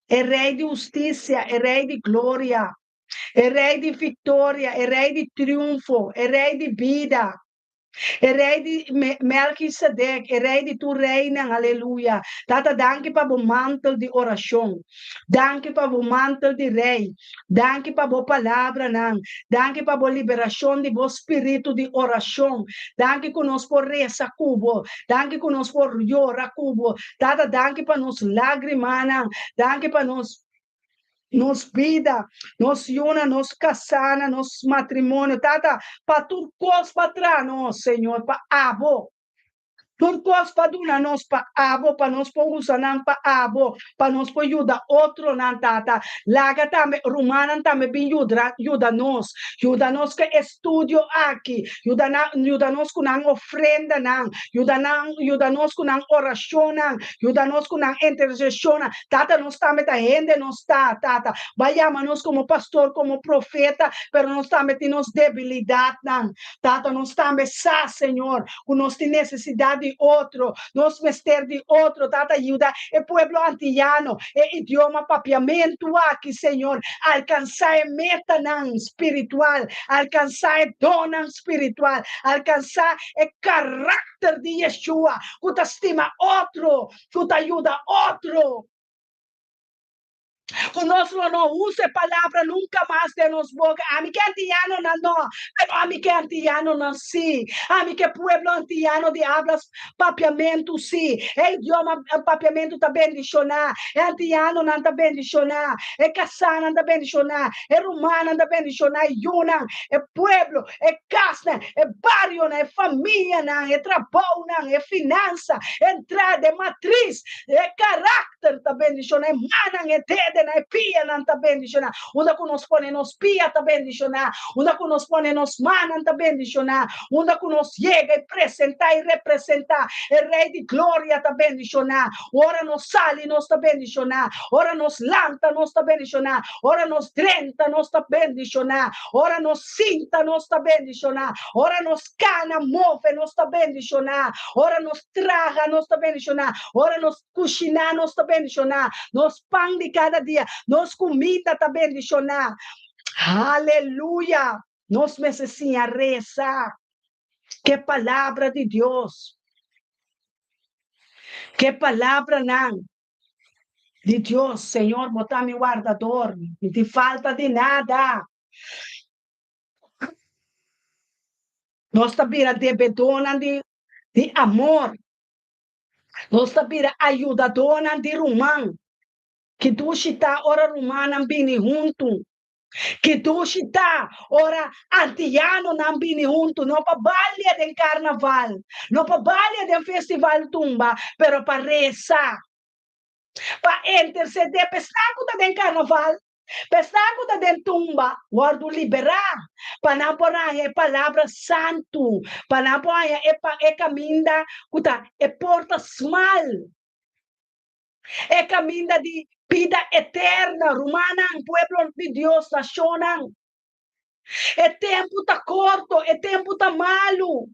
É rei de justiça, é rei de glória, é rei de vitória, é rei de triunfo, é rei de vida. É rei de Melquisedec, é rei de tu reina, aleluia. Tata, danke para o mantel de oração. Danke para o mantel de rei. Danke para a palavra, não. Danke para a liberação de vosso espírito de oração. Danke que nós por reza cubo. Danke que nós por llorar cubo. Tata, danke para nos lágrimas, não. Danke para nos vida, nos una, nos casana, nos matrimônio, tata, para tudo coisa para trás, nós, Senhor, para abo. Tudo coisa para duna nós para abo, para nós pôr usar para abo, para nós pôr ajuda outro não tata. Laga também, romana também bem ajuda nós que estúdio aqui, ajuda nós com uma ofrenda não, ajuda nós com uma oração não, ajuda nós com uma intercessão. Tata, nós também tá rende nós tata. Vayamos nós como pastor, como profeta, pero nós também temos debilidade não. Tata, nós também sa, Senhor, com nós tem necessidade de outro, nos mester de outro, tata ajuda, é pueblo antillano, é idioma papiamento aqui, Senhor, alcançar meta não espiritual, alcançar dona espiritual, alcançar caráter de Yeshua, que te estima outro, que te ajuda outro. Conosco não usa palavra nunca mais de nos boca. A mim que antillano não, a mim que antillano não sim. A mim que pueblo antillano de hablas papiamento sim. É idioma papiamento tá bendicionar. É antillano não tá bendicionar. É casana não tá bendicionar. É romana não tá bendicionar. É yuna, é pueblo, é casa, é barrio, é família, é trabalho, é finança, é entrada, é matriz, é caráter tá bendicionar. É mana, é sede na pia nanta bendiciona. Unda que nos pone nos pia ta bendiciona. Unda que nos pone nos manos ta bendiciona. Unda que nos llega e presenta e representa el Rei di gloria ta bendiciona. Ora nos sali nos ta bendiciona. Ora nos lanta nos ta bendiciona. Ora nos drenta nos ta bendiciona. Ora nos cinta nos ta bendiciona. Ora nos cana move nos ta bendiciona. Ora nos traga nos ta bendiciona. Ora nos cucina nos ta bendiciona. Nos pão de cada dia, nos comida ta bendiciona. Aleluia. Nos necessitamos rezar. Que palavra de Deus. Que palavra não. De Deus, Senhor, botar meu guardador. Não te falta de nada. Nós também debedona de amor. Nós também ajudadona de romã. Que tu está ora romana bini junto. Que tu está ora antiano não bini junto. Não para baile de carnaval. Não para baile de festival tumba. Pero para rezar. Para interceder. Pestaco de carnaval. Pestaco de tumba. Guardo liberar. Para não pôr a palavra santo. Para não pôr a caminho. É porta mal. É caminho de vida eterna, romana, pueblo de Deus, nacional. É tempo tá corto, é tempo tá malo.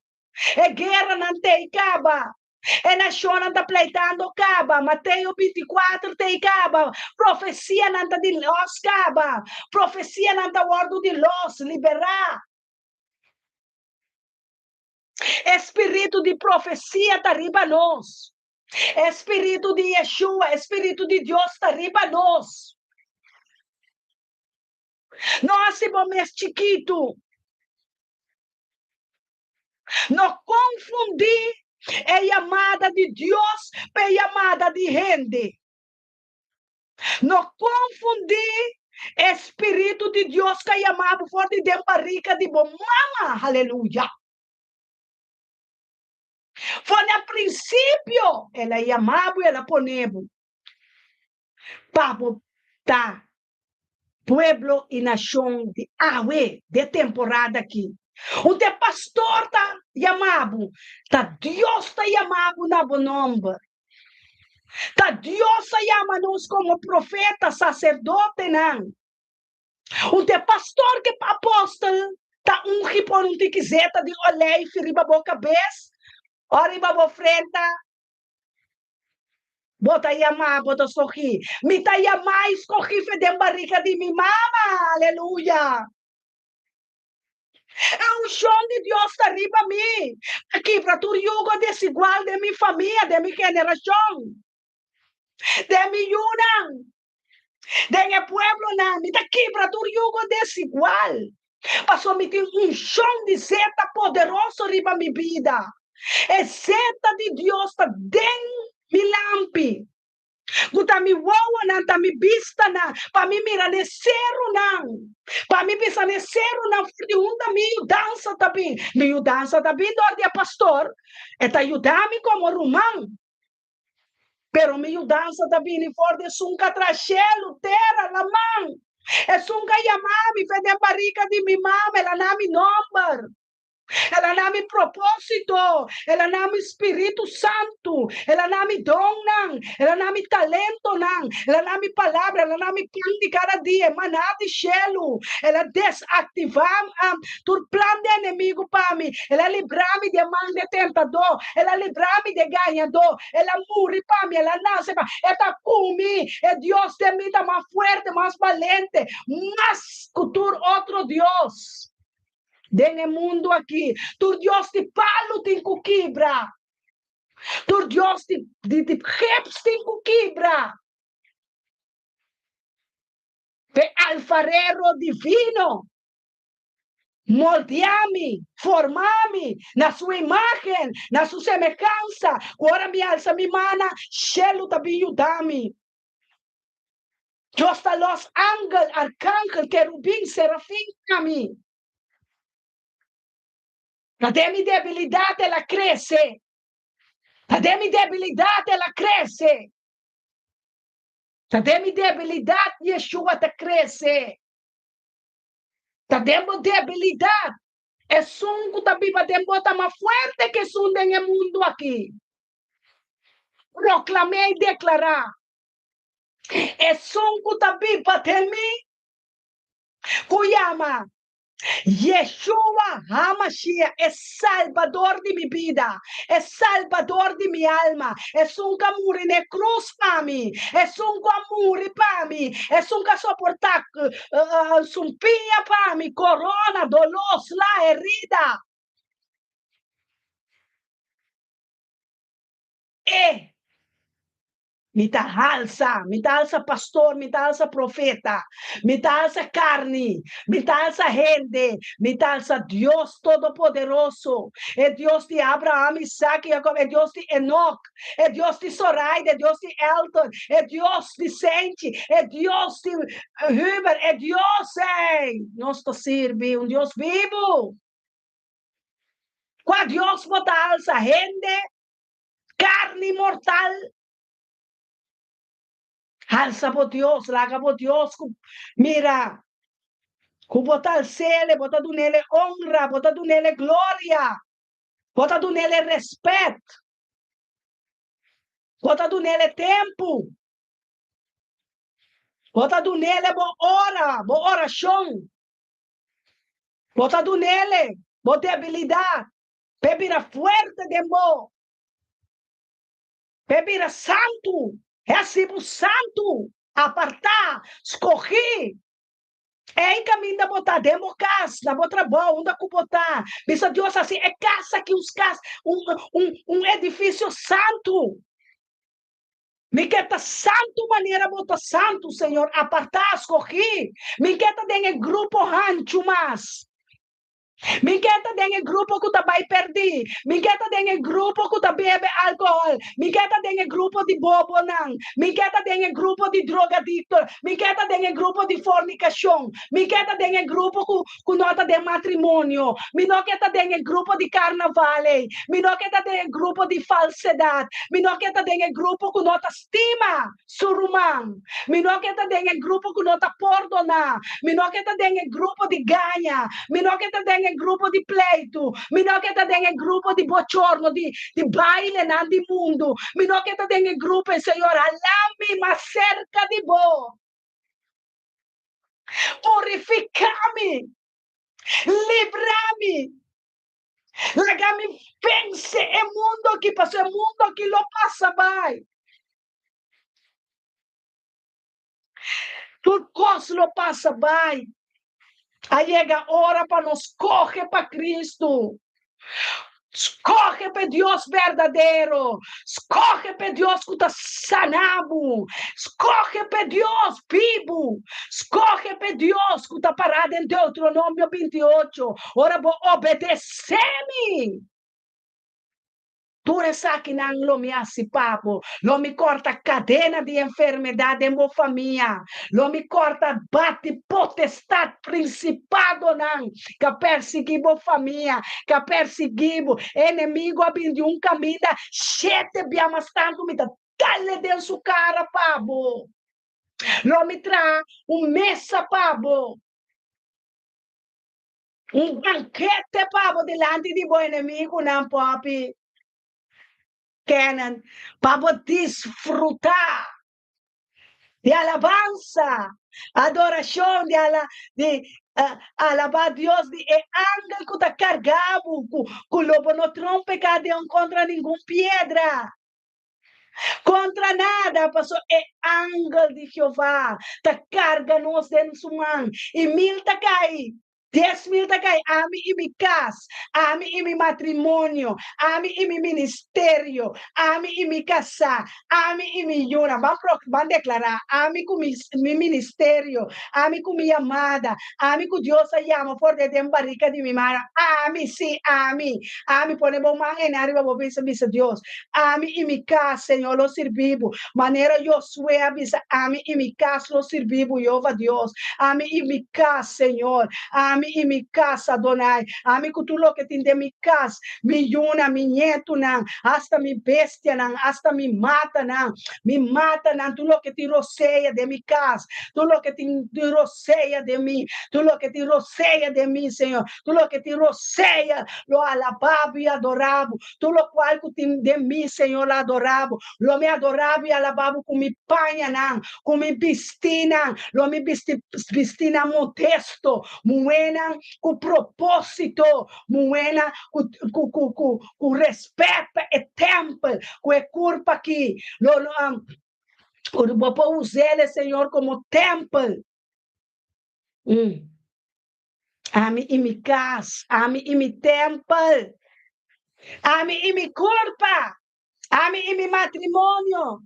É guerra não tem acaba. É nação não tá pleitando acaba. Mateus 24 tem acaba. Profecia não tá de los acaba. Profecia não tá guardo de los liberar. Espírito de profecia tá riba nós. Espírito de Yeshua, Espírito de Deus está riba nós. Nós somos chiquito. Não confundir a chamada de Deus com a chamada de gente. Não confundir Espírito de Deus que chamava forte de barriga de bom mama. Aleluia. Foi no princípio, ela chamava e ela poneva. Papo tá. Pueblo e nação de de temporada aqui. O teu pastor tá chamado, tá Deus tá chamado na bom nome. Tá Deus tá chamando-nos como profeta, sacerdote, não. O teu pastor que apóstolo tá que por um tiquizeta de olhei, riba boca cabeça, riba boca frente. Bota chamar, bota sorrir. Me tá chamar, escorri fedem barriga de minha mama. Aleluia. É chão de Deus está arriba a mim. Aqui para tu jugo desigual de minha família, de minha geração. De minha una. De meu pueblo, não. Me aqui para tu jugo desigual. Passou me tem chão de seta poderoso arriba a minha vida. É seta de Deus está dentro de lampi. Guta mi wawa na ta mi bista na pa mi mira ne seru nang pa mi bisa ne seru na di unda mi dança tabi do dia pastor eta ayudami como rumang pero mi dança tabi ni for de sunca trachelo terra la man é sunca yamami fede barriga de mi mama ela na mi number. Ela não me propósito, ela não me Espírito Santo, ela não me dom, não, ela não me talento, não, ela não me palavra, ela não me plano de cada dia, maná de chelo, ela desativar todo plano de inimigo para mim, ela livrar-me de mão de tentador, ela livrar-me de ganhador, ela morre para mim, ela nasce para ela comigo, é Deus de mim, mais forte, mais valente, mais que outro Deus. Dentro mundo aqui, tu Deus te palo tem que quebrar. Tu Deus te reps tem que quebrar. Pe alfarero divino. Moldeame, formame na sua imagem, na sua semelhança. Agora me alça minha mana, chelo também ajudame. Deus está los ángeles, arcángel, querubim, serafim, a mim. La de mi debilidad ela cresce. La de mi debilidad ela cresce. Temos debilidade, Yeshua te cresce. Temos debilidade. É sunco também para botar mais forte que sunde no mundo aqui. Proclamei e declarar. É sunco também para mim. Kuyama. Yeshua HaMashiach é salvador de minha vida, é salvador de minha alma, é um que morre na cruz para mim, é um que morre para mim, é um que suportar sumpinha para mim, corona, dolor, lá, herida. E me dá alça pastor, me dá alça profeta, me dá alça carne, me dá alça gente, me dá alça Deus Todo-Poderoso, é Deus de Abraão, Isaac e Jacob, é Deus de Enoch, é Deus de Soraida, é Deus de Elton, é Deus de Sente, é Deus de Huber, é Deus, nós te serve, Deus vivo. Quando Deus bota alça gente, carne mortal, alza por Dios, laga por Dios, mira, bota al cielo, bota tu nele honra, bota tu nele gloria, bota tu nele respeto, bota tu nele tempo, bota tu nele bo oração, bota tu nele bo debilidade, bebira fuerte de mo, bebira santo, é assim santo, apartar, escorrer. É em caminho da botar, demo casa, da botar bom, onde que botar. Bisa Deus assim, é casa que os casas, um edifício santo. Me quer santo maneira botar santo, Senhor, apartar, escorrer. Me quer ter grupo rancho, mas. Me queda tem grupo que tá vai perder. Me queda tem grupo que tá bebe álcool. Me queda tem grupo de bobo não. Me queda tem grupo de drogadicto. Me queda tem grupo de fornicação. Me queda tem grupo que nota de matrimônio. Me não queda tem grupo de carnaval. Me não queda tem grupo de falsidade. Me não queda tem grupo que nota estima surumão. Me não queda tem grupo que nota perdonar. Me não queda tem grupo de ganha. Me não queda tem grupo di pleito, mi no che te den grupo di bochorno, di baile nan di mundo, mi no che te den grupo, Signore, allammi ma cerca di bo. Purificami, librami, lagami pense e mundo que passou, é mundo que lo passa vai. Tudo coisa lo passa vai. Aí chega a hora para nós correr para Cristo. Escorre para Deus verdadeiro. Escorre para Deus que está sanado. Escorre para Deus vivo. Escorre para Deus que está parado em Deuteronômio 28. Ora, vou obedecer-me. Tu essa que não lo me papo, lo me corta cadena de enfermidade em minha família, lo me corta bate potestade principado não, que perseguir minha família, que perseguir inimigo abrindo caminho, sete biamas tanto me dá-lhe dentro sua cara, pabo. Lo me traz mesa, pabo. Banquete, pabo, delante de bom inimigo, não, papi. Kenan, para desfrutar de alabanza, adoração, de alabar a Deus, de ángel que está cargado, que o lobo não trompe cadeão contra nenhuma pedra. Contra nada, pastor, é ángel de Jeová, está carga nos dentro do mão, e 1000 tá cai. 10,000 tá cai, ami e mi casa, ami e mi matrimônio, ami e mi ministério, ami e mi casa, ami e mi yuna. Vamos declarar, ami com mi ministério, ami com minha amada, ami com Deus a chama por de barrica de mi mara, ami sim, ami põe bom mão em arriba, vou pensar, Deus, ami e mi casa, Senhor, lo servimos, maneira eu sou avisa, ami e mi casa, lo servimos, Jeová Deus, ami e mi casa, Senhor, ami Ami e mi casa, Adonai. Ami com tudo que tem de mi casa. Mi yuna, mi nieto, não. Hasta mi bestia, não. Hasta mi mata, não. Me mata, não. Tudo que te roceia de mi casa. Tudo que te roceia de mim. Tudo que te roceia de mim, Senhor. Tudo que te roceia, lo alababo e adorabo. Tudo qual que te de mim, Senhor, adorabo. Lo me adorabo e alababo com mi panha, não. Com mi bistina. Lo me bistina modesto. Muena com propósito. Muena com respeito e tempo. Com a curva aqui. Vou usar ele, Senhor, como templo. Ame e mi casa, ame e mi templo, ame e mi corpo, ame e mi matrimônio,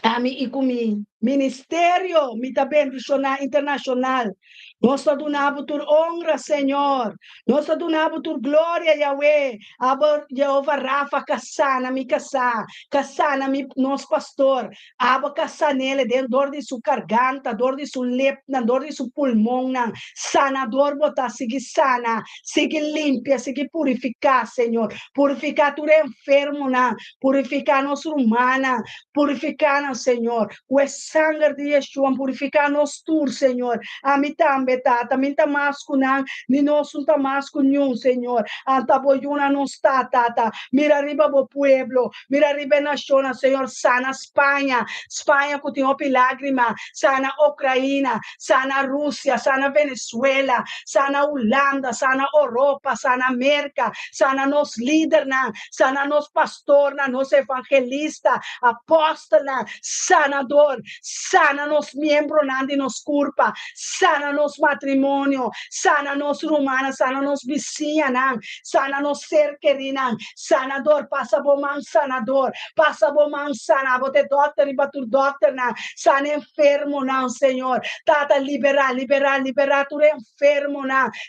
ame e com mi ministério, mi bendição internacional. Nós donamos tua honra, Senhor. Nós donamos tua glória, Yahweh. Aba Jeová Rafa, caçana, mi caçá. Caçana, mi nosso pastor. Aba caçá nele, dor de sua garganta, dor de sua lepna, dor de seu pulmão. Sanador, botar, sigue sana. Sigue limpia, sigue purificar, Senhor. Purificar tu enfermo, purificar nossa humana. Purificar, Senhor. O sangue de Yeshua, purificar nos tur, Senhor. A mim também, tata, mim tamasco não, ni nós não tamasco nenhum, Senhor. Anta boiuna não está, tata. Mira arriba o pueblo, mira arriba a nação, Senhor. Sana Espanha, Espanha que tem lágrima, sana Ucrânia, sana Rússia, sana Venezuela, sana Holanda, sana Europa, sana América, sana nos líderes, sana nos pastor, nos evangelista, apóstola, sanador, sana nos membros de nos culpa, sana nos matrimônio, sana nos rumana, sana nos vizinha, sana nos ser querido, sanador, passa bom man sanador, passa bom man sana, bote doctor e batur doctor, sana enfermo, Senhor, tata liberar tu enfermo,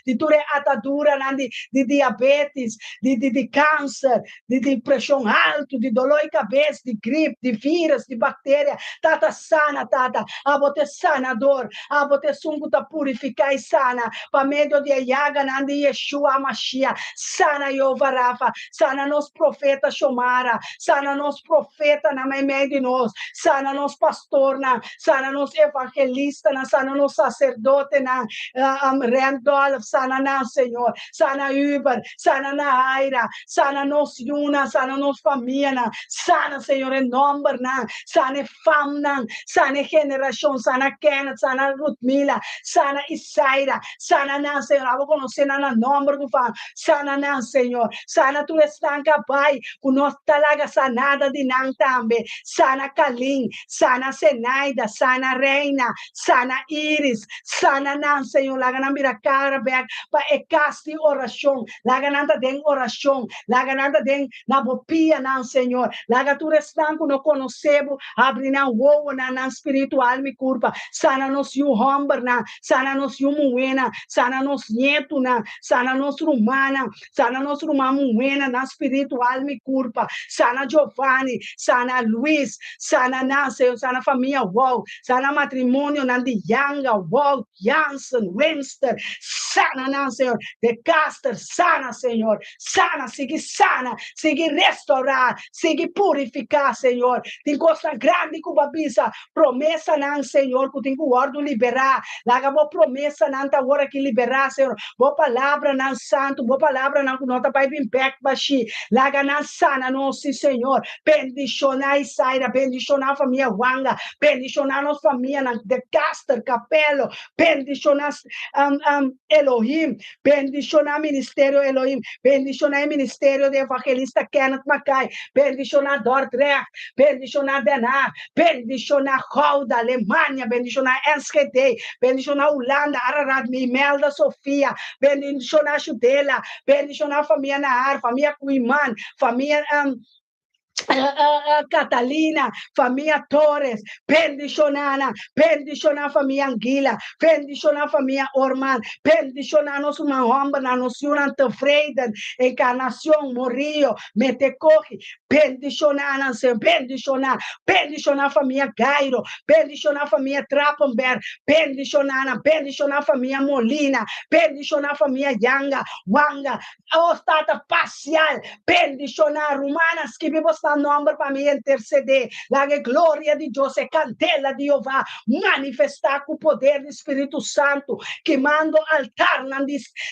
de tu atadura, de diabetes, de câncer, de pressão alta, de dolor de cabeça, de gripe, de vírus, de bactéria, tata sana, tata, abote sanador, abote sunguta purificar e sana, para meio de Yaga, de Yeshua Mashiach, sana Jeová Rafa, sana nos profeta Shomara, sana nos profeta na meio de nós, sana nos pastor, sana nos evangelista, sana nos sacerdote, Randolph, sana Senhor, sana Uber, sana na Aira, sana nos Yuna, sana nos família, sana Senhor em nome, sana famna, sana geração, sana Kenneth, sana Ruthmila, sana Isaira, sana Senhor, abo conhecer na nome do Pai, sana Senhor, sana tu estanca Pai, com nós talaga sanada de não também, sana Kalim, sana Senaida, sana Reina, sana Iris, sana Senhor, laga na miracara back, pa e casti oração, laga nanta den oração, laga nanta den na bopia Senhor, laga tu estanco no conocebo, abre na uo na espiritual mi culpa, sana nos yu homber sana nos yu muena, sana nos nieto sana nos rumana, sana nos rumana muena na espiritual mi culpa, sana Giovanni, sana Luis, sana Senhor, sana família wow, sana matrimônio de Yanga, wow, Jansen, Webster, sana Senhor, de Caster, sana Senhor, sana, sigue restaurar, sigue purificar, Senhor, tem coisa grande que babisa, promessa Senhor, que tem que ordem liberar, laga boa promessa ta agora que liberar, Senhor, boa palavra santo, boa palavra que nota pai bem back baixi, laga sana, nosso Senhor, bendicionar Isaira, bendicionar a família Wanga, bendicionar nossa família de Caster, Capelo, bendicionar Elohim, bendicionar ministério Elohim, bendicionar ministério de evangelista Kenneth Mackay, bendicionar Dordrecht, bendicionar Denar, bendicionar Holda, Alemanha, bendicionar Enschede, bendicionar Holanda, Ararat, Imelda, Sofia, bendicionar Judela, bendicionar a família Nahar, família Kuiman, família Catalina, família Torres, bendicionana, bendicionar a família Anguila, bendicionar a família Orman, bendicionar nosso mahomba, na nossa Freiden, encarnação, Morio, Metecoque, bendicionar a família Gairo, bendicionar a família Trappenberg, bendicionar a família Molina, bendicionar a família Yanga, Wanga, ostata parcial, bendicionar Romanas, que vivo sta nombre para mim interceder, la glória de Deus, e candela de Jeová, manifestar com o poder do Espírito Santo, que manda altar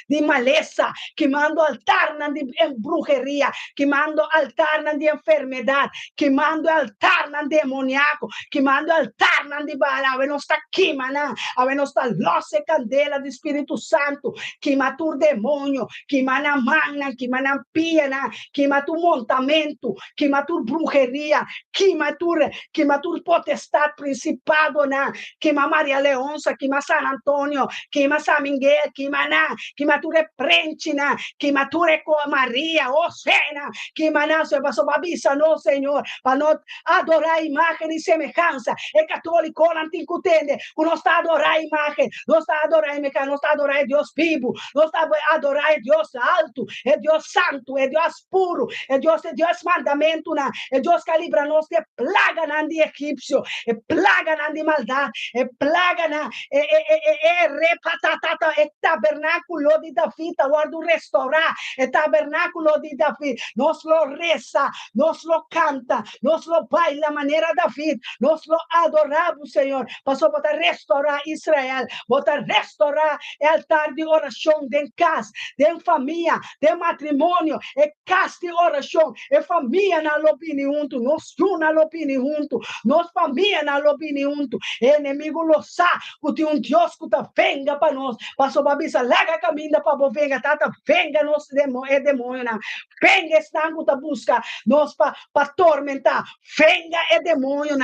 de maleza, que manda altar de brujeria, que manda altar de enfermidade, que manda altar demoníaco, que manda altar de bala, a nossa quimana, a nossa luz e candela do Espírito Santo, que matur demônio, que mana magna, que mana piana, que matur montamento, que matur brujeria, que matur potestade principado na, que ma Maria Leonça, que ma San Antônio, que ma San Miguel, que matur prentina, que matur com Maria, Ocena, que mana se passou babisa, no Senhor, para não adorar a imagem e semelhança, é católico, não tem que entender, não está a adorar a imagem, não está a adorar a imagem, não está a adorar Deus vivo, não está a adorar Deus alto, é Deus santo, é Deus puro, é Deus mandamento, é Deus que livra-nos de plaga de egípcio, é plaga de maldade, é plaga é repatatata, é tabernáculo de Davi, guarda restaurar, é tabernáculo de Davi, nos lo reza, nos lo canta, nos lo baila maneira Davi, nos lo adoramos, Senhor, passou para restaurar Israel, para restaurar o altar de oração de casa, de família, de matrimônio, e casa de oração, e família na opinião junto, nós na opinião junto, nós família na opinião junto, inimigo lo sabe, que tem Deus que tá venga para nós, passou para bisa, larga caminho para bo venga, tata venga nos demônio, venga estango ta busca, nós para atormentar, venga demônio,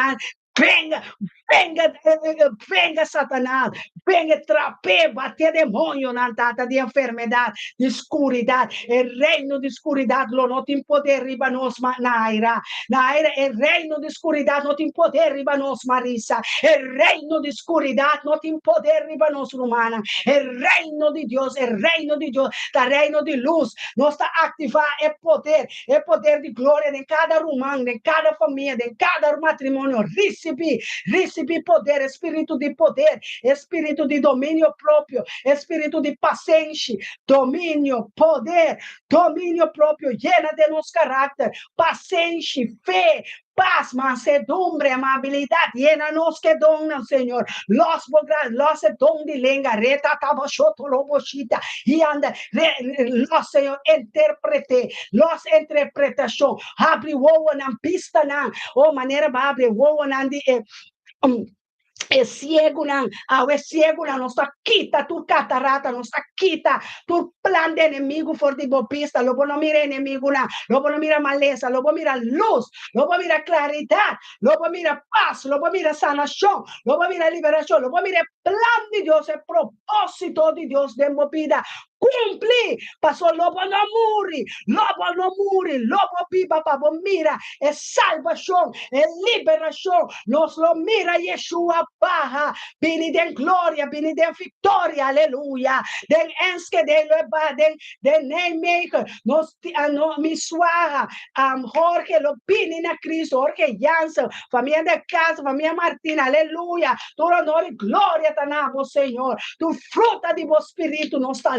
venga, venga Satanás, venga trape, bater demônio na data de enfermidade, de escuridade, o reino de escuridade, não tem poder riba nós, Naira, o reino de escuridade não tem poder riba nós, Marisa, o reino de escuridade não tem poder riba nós, Romana, o reino de Deus, o reino de luz, nós está ativar é poder de glória em cada romano, em cada família, em cada matrimônio, recebi poder, espírito de poder, espírito de domínio próprio, espírito de paciência, domínio, poder, domínio próprio, llena de nosso caráter, paciência, fé, paz, mansedumbre, amabilidade, llena-nos que dona, Senhor. Los dom de lenga, reta, tabachoto, robochita, e anda, los, Senhor, interpretação, abre o na pista, ou maneira, abre o na é ciego não, é ciego não, está quita tu catarata, não está quita tu plan de inimigo for de bopista, logo não mira inimigo não, logo não mira maleza, logo mira luz, logo mira claridade, logo mira paz, logo mira sanação, logo mira liberação, logo mira plan de Deus, é propósito de Deus de vida. Cumpri, passou lobo não muri, lobo pipa para mira, é salvação, é liberação, nós lo mira Yeshua barra, bini den glória, bini den vitória, aleluia, den enske den neymaker, nos misuara, Jorge lo bini na Cristo, Jorge Jansen, família de casa, família Martina, aleluia, tu honor e glória tanabo, Senhor, tu fruta de vos espírito, nos está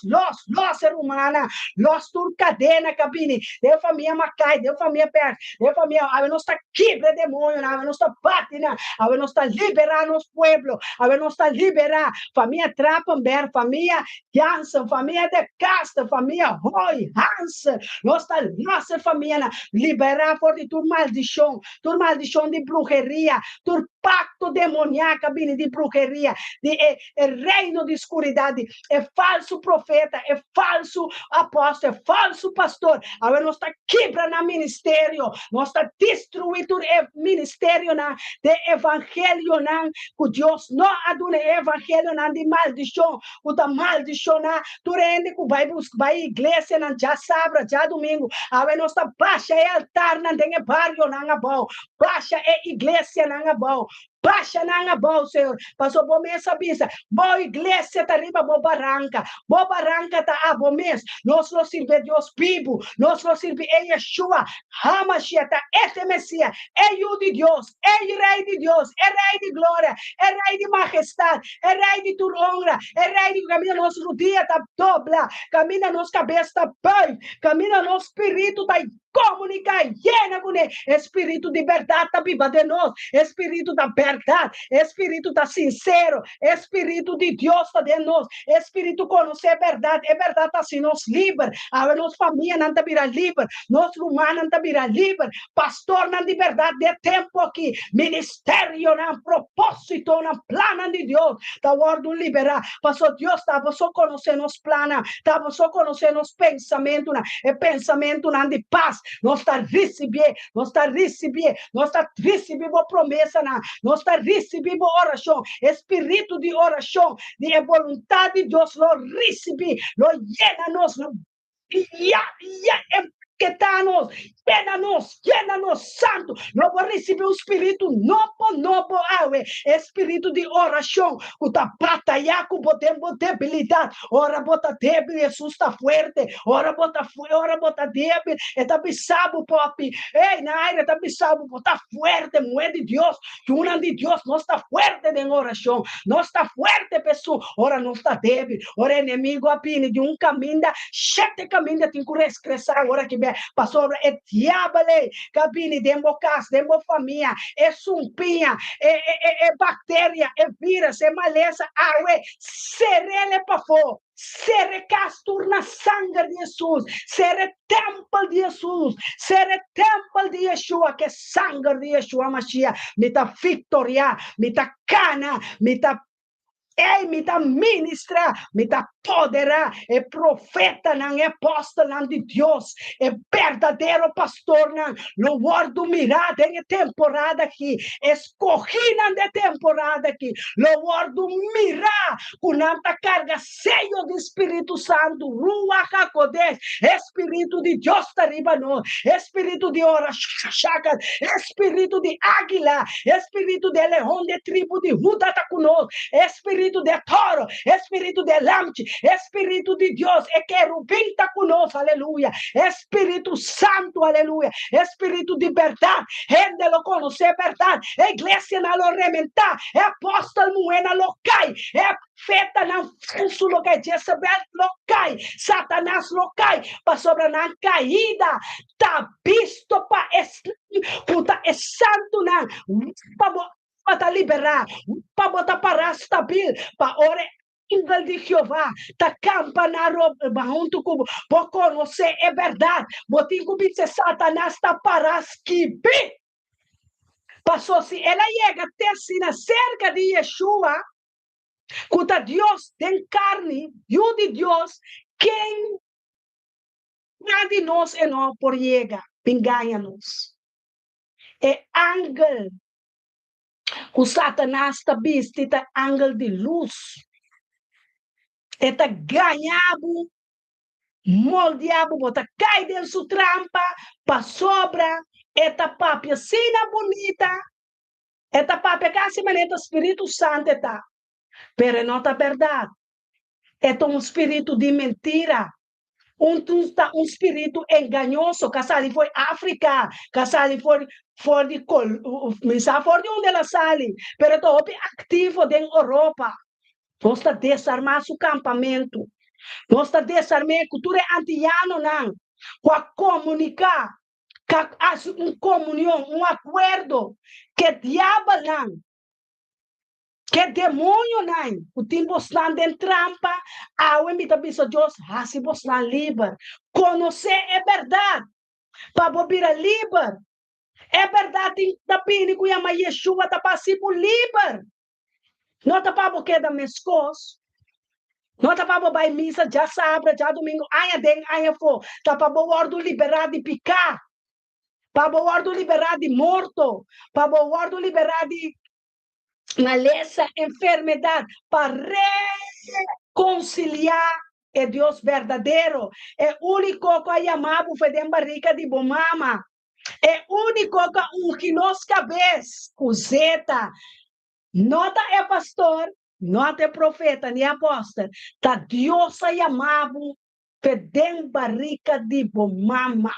los ser humana, los tur cadena cabine, de família Macai, de família Pérez, de família, a ver, nos está quebre demônio, a ver, nos está patina, a ver, nos está liberar nos pueblo, a ver, nos está liberar, família Trappenberg, família Jansen, família de Casta, família Roy, Hansen, nossa família, liberar por de tur maldição de brujeria, tur pacto demoníaco, de bruxeria, é reino de escuridade, é falso profeta, é falso apóstolo, é falso pastor. Agora nós está quebrando o ministério, nós está destruindo o ministério de evangelho, que Deus não aduna evangelho de maldição, que da maldição, tu rende que vai à igreja, já sábado, já domingo, agora nós está baixa é altar, não tem barrio, não bom, baixa é igreja, não bom. Baixa na bom, Senhor. Passou bom mês, bisa. Boa igreja tá riba, boa barranca. Boa barranca tá a bom mês. Nós não sirve Deus vivo. Nós não sirve Yeshua. Hamashiach tá esse Messias. É o de Deus. É rei de Deus. É rei de glória. É rei de majestade. É rei de tua honra. É rei de caminho. Nosso rodilha tá dobla. Camina nossa cabeça tá pai. Camina nosso espírito tá comunicar, llena com ele. Espírito de verdade tá viva de nós. Espírito da verdade. Espírito da sincero. Espírito de Deus tá de nós. Espírito conhecer a verdade. É verdade tá assim, nós livre. A nossa família não tá virá livre. Nosso humano não tá virá livre. Pastor não de verdade de tempo aqui. Ministério não, propósito não, plano de Deus. Tá ordem liberar. Pastor Deus tá só conhecer nos planos. Tá só conhecer nos pensamentos. É pensamento não de paz. Nós está recebendo, nós está recebendo, nós está recebendo promessa, nós está recebendo oração, espírito de oração, de vontade de Deus, nós recebemos, nós llena-nos, llena-nos, santo. Nós vamos receber o espírito novo, espírito de oração. O da batalhar com debilidade. Ora, bota débil, Jesus está forte. Ora, bota débil. Está pisado, papi. Ei, Naira, está pisado, está forte. Mulher de Deus, una de Deus, não está forte em oração. Não está forte, pessoa. Ora, não está débil. Ora, inimigo, apine de caminho, 7 caminhos, tem que crescer agora que pastor, é diabo, cabine, demo casa, demo família, é sumpinha, é bactéria, é vírus, é maleza, serele para fora. Ser castor na sangue de Jesus, ser templo de Jesus, ser templo de Yeshua, que sangue de Yeshua Mashiach, me tá vitória, me tá cana, me tá me dá ministra, me dá poderá, é profeta, não é apóstolo não de Deus, é verdadeiro pastor, não guardo mirada em temporada aqui, escorrida de temporada aqui, não guardo mirar com tanta carga, sello do Espírito Santo, Ruach HaKodesh, Espírito de Deus está arriba nós, Espírito de Orachaka, Espírito de águila, Espírito de leão de tribo de Judá está conosco, Espírito de toro, Espírito de lamte, Espírito de Deus, é querubim está conosco, aleluia, Espírito Santo, aleluia, Espírito de verdade, gente lo conhecer verdade, a igreja não lo rementar, é apóstolo moena lo cai, é feta não fuso lo cai, Jezebel lo cai, Satanás lo cai, para sobre na caída, tá visto para puta é santo não, para liberar, para botar para stabil, para ore Ingel de Jeová, tá campanaro, junto com por conhecer é verdade, botinho que Satanás tá para esquivar. Passou se ela chega até assim na cerca de Yeshua, quando Deus tem carne, Deus de Deus, quem de nós é não por chega, engana-nos. É ángel. O Satanás está vestido ángel de luz. Está ganhado, moldeado, bota cai dentro sua trampa, para sobra, esta papia sina bonita, esta papia casi maneta Espírito Santo está. Pero não está verdade. É espírito de mentira. Um espírito enganoso. Casali foi África, casali foi de onde ela sale, pero estou ativo dentro da Europa. Nós está desarmar seu campamento. Nós está desarmar a cultura antiana, não. Para comunicar, com comunhão, acordo, que diabo não. Que demônio não, o tempo está em trampa, a emita bisa Deus, assim você livre. Conhecer é verdade, para vir livre, É verdade, da pini que ama Yeshua tá passivo livre. Não tá para boquê da mescos. Não tá para bobar missa, já sábado, já domingo, aia den, aia fo. Tá para bobar do liberar de picar. Para bobar do liberar de morto. Para bobar do liberar de maleza, enfermedade. Para reconciliar é Deus verdadeiro. É único que é amado foi de barriga de bomama. É único que nos cabeça, cuzeta. Nota é pastor, nota é profeta, nem apóstolo. Tá Deus é amado, pedem barriga de bomama.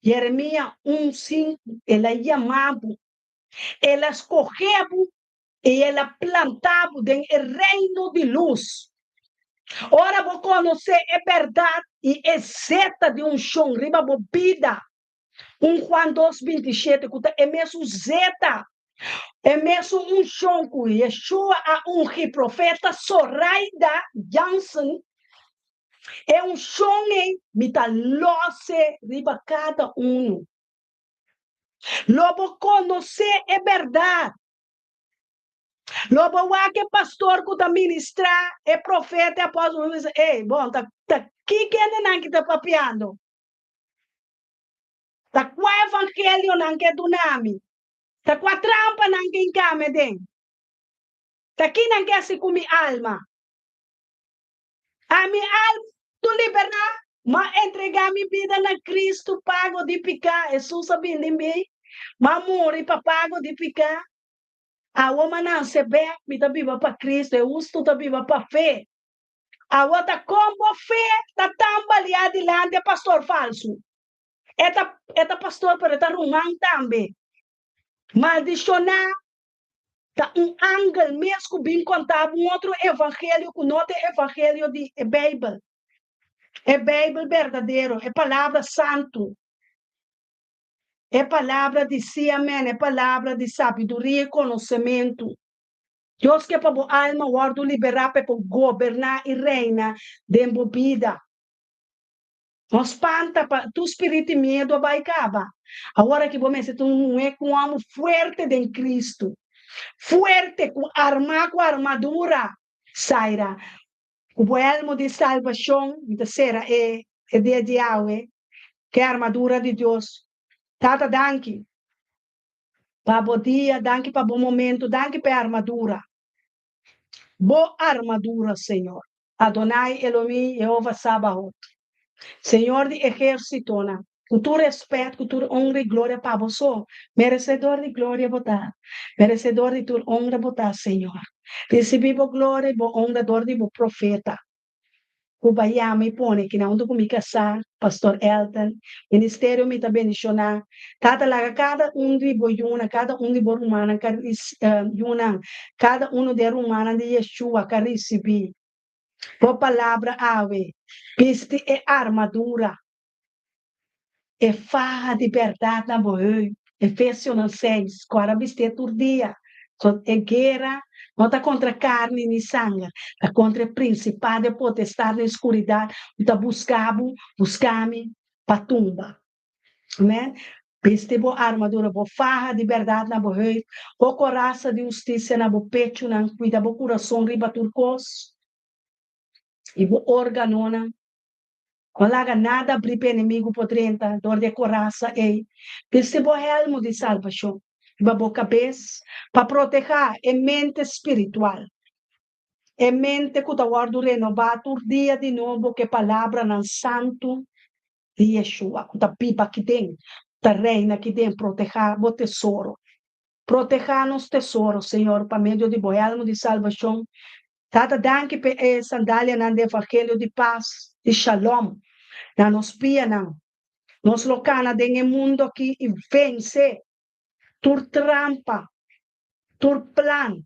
Jeremias 1:5, ele é chamado, ele escolheu e ele plantado dentro do reino de luz. Ora, vou conhecer é verdade e é zeta de chão, riba bobida. Juan 2:27, é mesmo zeta. É mesmo chão que Yeshua a profeta Soraida Jansen. É chão em mitalose riba cada Lobo conhecer é verdade. Lobo que pastor que tá ministrar, é profeta, é apóstolo. Ei, bom, que é não que tá papiando? Tá qual evangelho não que do nome? Tá qual trampa não que encame den? Tá que não que se com minha alma? A minha alma, tu liberar, mas entregar minha vida na Cristo, pago de picar, Jesus sabia de mim, mas morrer para pago de picar. A woman não se vê, me tá viva para Cristo, eu uso tá viva para fé. A outra como fé, tá também adiante, é pastor falso. Eta pastor para estar rumang também. Maldicionar, tá ángel mesmo bem contado, outro evangelho, que não é evangelho de Bíblia. É Bíblia verdadeiro, é palavra santo. É palavra de si, amém. É palavra de sabedoria e conhecimento. Deus quer para a alma, guarda liberar para governar e reinar dentro da vida. Não espanta, tu espírito medo vai acabar. Agora que você não é com amo forte em Cristo. Forte, com armadura. Saira. O elmo de salvação, terceira, é dia de Yahweh, que é a armadura de Deus. Tata, danke. Para bom dia, danke para bom momento, danke para armadura. Boa armadura, Senhor. Adonai Elohim, Jeová Sabaoth. Senhor de exército, com tu respeito, com tu honra e glória para você. Merecedor de glória, botar. Merecedor de tu honra, botar, Senhor. Recebimos glória e honra do profeta. O Bahia me põe que não estou comigo casar, pastor Elton, ministério me está bendicionando. Tata lá, cada de boiuna, cada de borumana, cada de rumana de Yeshua, que recebi. Por palavra ave, viste é armadura, é farra de verdade na boa. Efésios 6, agora viste todo dia. É guerra, não está contra carne nem sangue, está contra principado, potestade, escuridade, está buscando para tumba. Né? Viste boa armadura, boa farra de verdade na boa, boa coraça de justiça na boa pecho, na cuida boa coração riba turcos, e boa órgano, Olaga nada abrir para inimigo por 30, dor de coraça, ei. Viste boa helmo de salvação, para boa cabeça, para proteger a mente espiritual. E mente que guardo renovado dia de novo que palavra não santo de Yeshua, que pipa que tem, que reina que tem, proteger o tesouro. Proteger nos tesouros, Senhor, para meio de boelmo de salvação. Tata danke pe sandália na evangelho de paz, de shalom. Na nos pia não. Nos locana de mundo aqui e vence. Tur trampa, tur plan,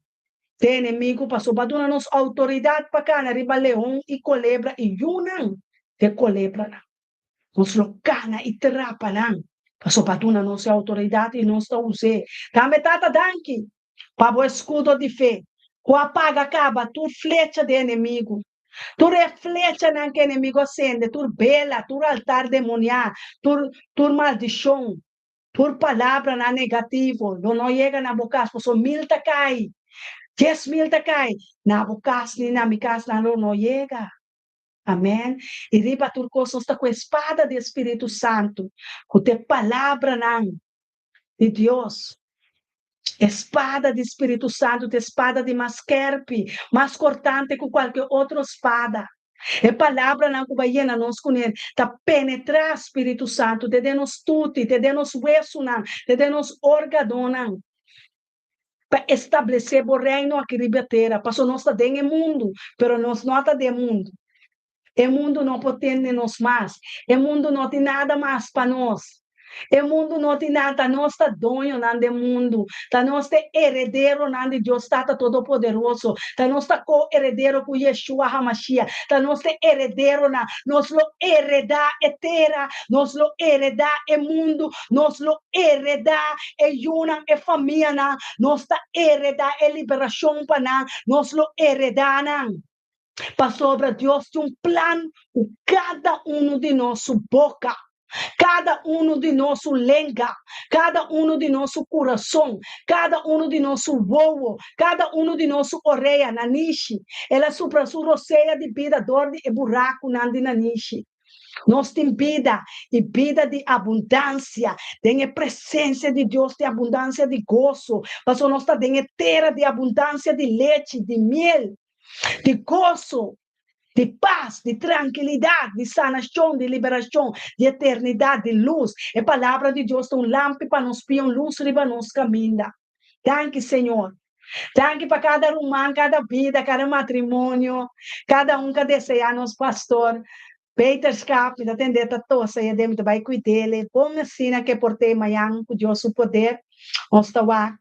de inimigo passou para dar nos autoridade para cá, na riba leão e colebra e yunang de colebra. Nos locana e trapa não. Passou para dar nos autoridade e nos use. Também tata danke, para o escudo de fé. O apaga acaba, tu flecha de inimigo. Tu reflecha na que inimigo acende, tu bela, tu altar demonial, tu maldição. por palavra na negativo, não chega na boca, só 1,000 cai, 10,000 cai, na boca, na minha casa, não chega. Amém? E riba turcoso está com a espada do Espírito Santo, com a palavra de Deus. Espada do Espírito Santo, de espada de masquerpe, mais cortante que qualquer outra espada. É palavra na cubaína nós conhecemos, tá penetrar Espírito Santo, te dê-nos tudo, te dê-nos hueso, te dê-nos órgão, para estabelecer o reino aqui na terra. Passou nós está dentro do mundo, mas nós não está dentro do mundo. O mundo não potente nos mais. O mundo não tem nada mais para nós. O mundo não tem nada, nós está dono do mundo. Tá nós é herdeiro de Deus, está todo poderoso. Tá nós está co-herdeiro com Yeshua HaMashiach. Tá nós é herdeiro nós lo hereda etera, nós lo hereda o mundo, nós lo hereda una e família nós está hereda a liberação para nós lo hereda para sobre Deus tem plano com cada de nosso boca, cada de nosso língua, cada de nosso coração, cada de nosso voo, cada de nosso orelha, nanishi. Ela supra sua roceia de vida, dor e buraco, nandi nanishi. Nós temos vida e vida de abundância, tem a presença de Deus, de abundância de gozo, mas nós temos terra de abundância de leite, de mel, de gozo, de paz, de tranquilidade, de sanação, de liberação, de eternidade, de luz. A palavra de Deus é um lâmpada para nos piar, luz para nos caminhar. Danke, Senhor. Danke para cada irmão, cada vida, cada matrimônio, cada que deseja nos pastor. Peter Scap, da tendeta tosa, e dentro vai cuidar, como assim que portei amanhã, com Deus o poder, nós estamos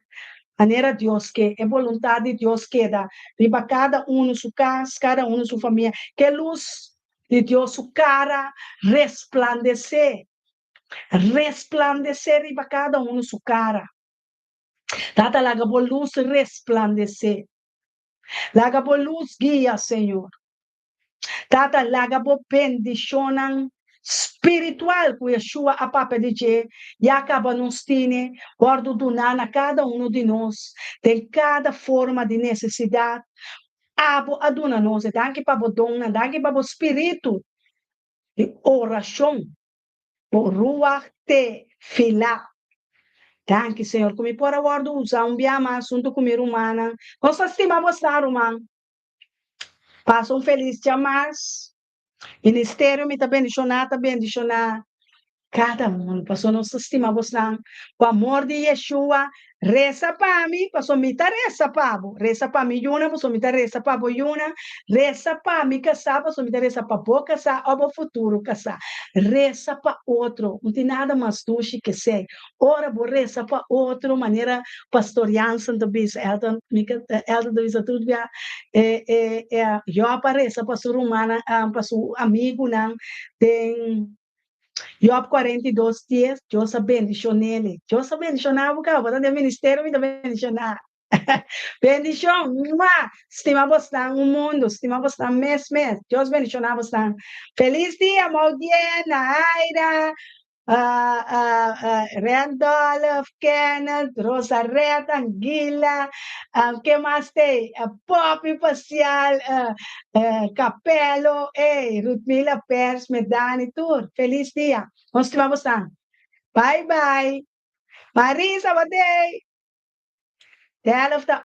maneira Deus que é vontade de Deus que dá riba cada sua casa, cada sua família, que luz de Deus sua cara resplandecer riba cada sua cara. Tata laga por luz resplandecer, laga por luz guia, Senhor. Tata laga por bendição espiritual que Yeshua a papa dice, e acaba nos tiene, guardo do nana cada de nós, tem cada forma de necessidade, abo aduna nós, danke para o dona, danke para o espírito de oração, o ruach te fila. Danke, Senhor, como por guardo usar biama assunto com minha humana, nós estimamos dar uma, passa feliz dia mais. Ministério me está bendicionar. Cada passou nosso estimamos lá. O amor de Yeshua, reza para mim, passou me tá reza para reza para mim, Yuna, passou me tá reza para Yuna, reza para mim, casar, passou me tá reza para boa casar, ou para futuro casar. Reza para outro, não tem nada mais doce que ser. Ora, vou reza para outro, maneira pastoriança do bis, Elton do bis, tudo bem, eu para reza para sua humana, para seu amigo, não, tem Job 42, 10, Deus bendicionou ele. Deus bendicionava o cara, botando o ministério, me bendicionar. Bendição, estimamos lá o mundo, estimamos lá mês. Deus bendicionava lá. Feliz dia, Maudiana, Aira, Randolph, Kenneth, Rosa Reta, Anguila, que mais tem? Pop Facial, Capello, Rutmila Pers, Medani, tudo. Feliz dia. Nós estivemos lá. Bye, bye. Marisa, what day?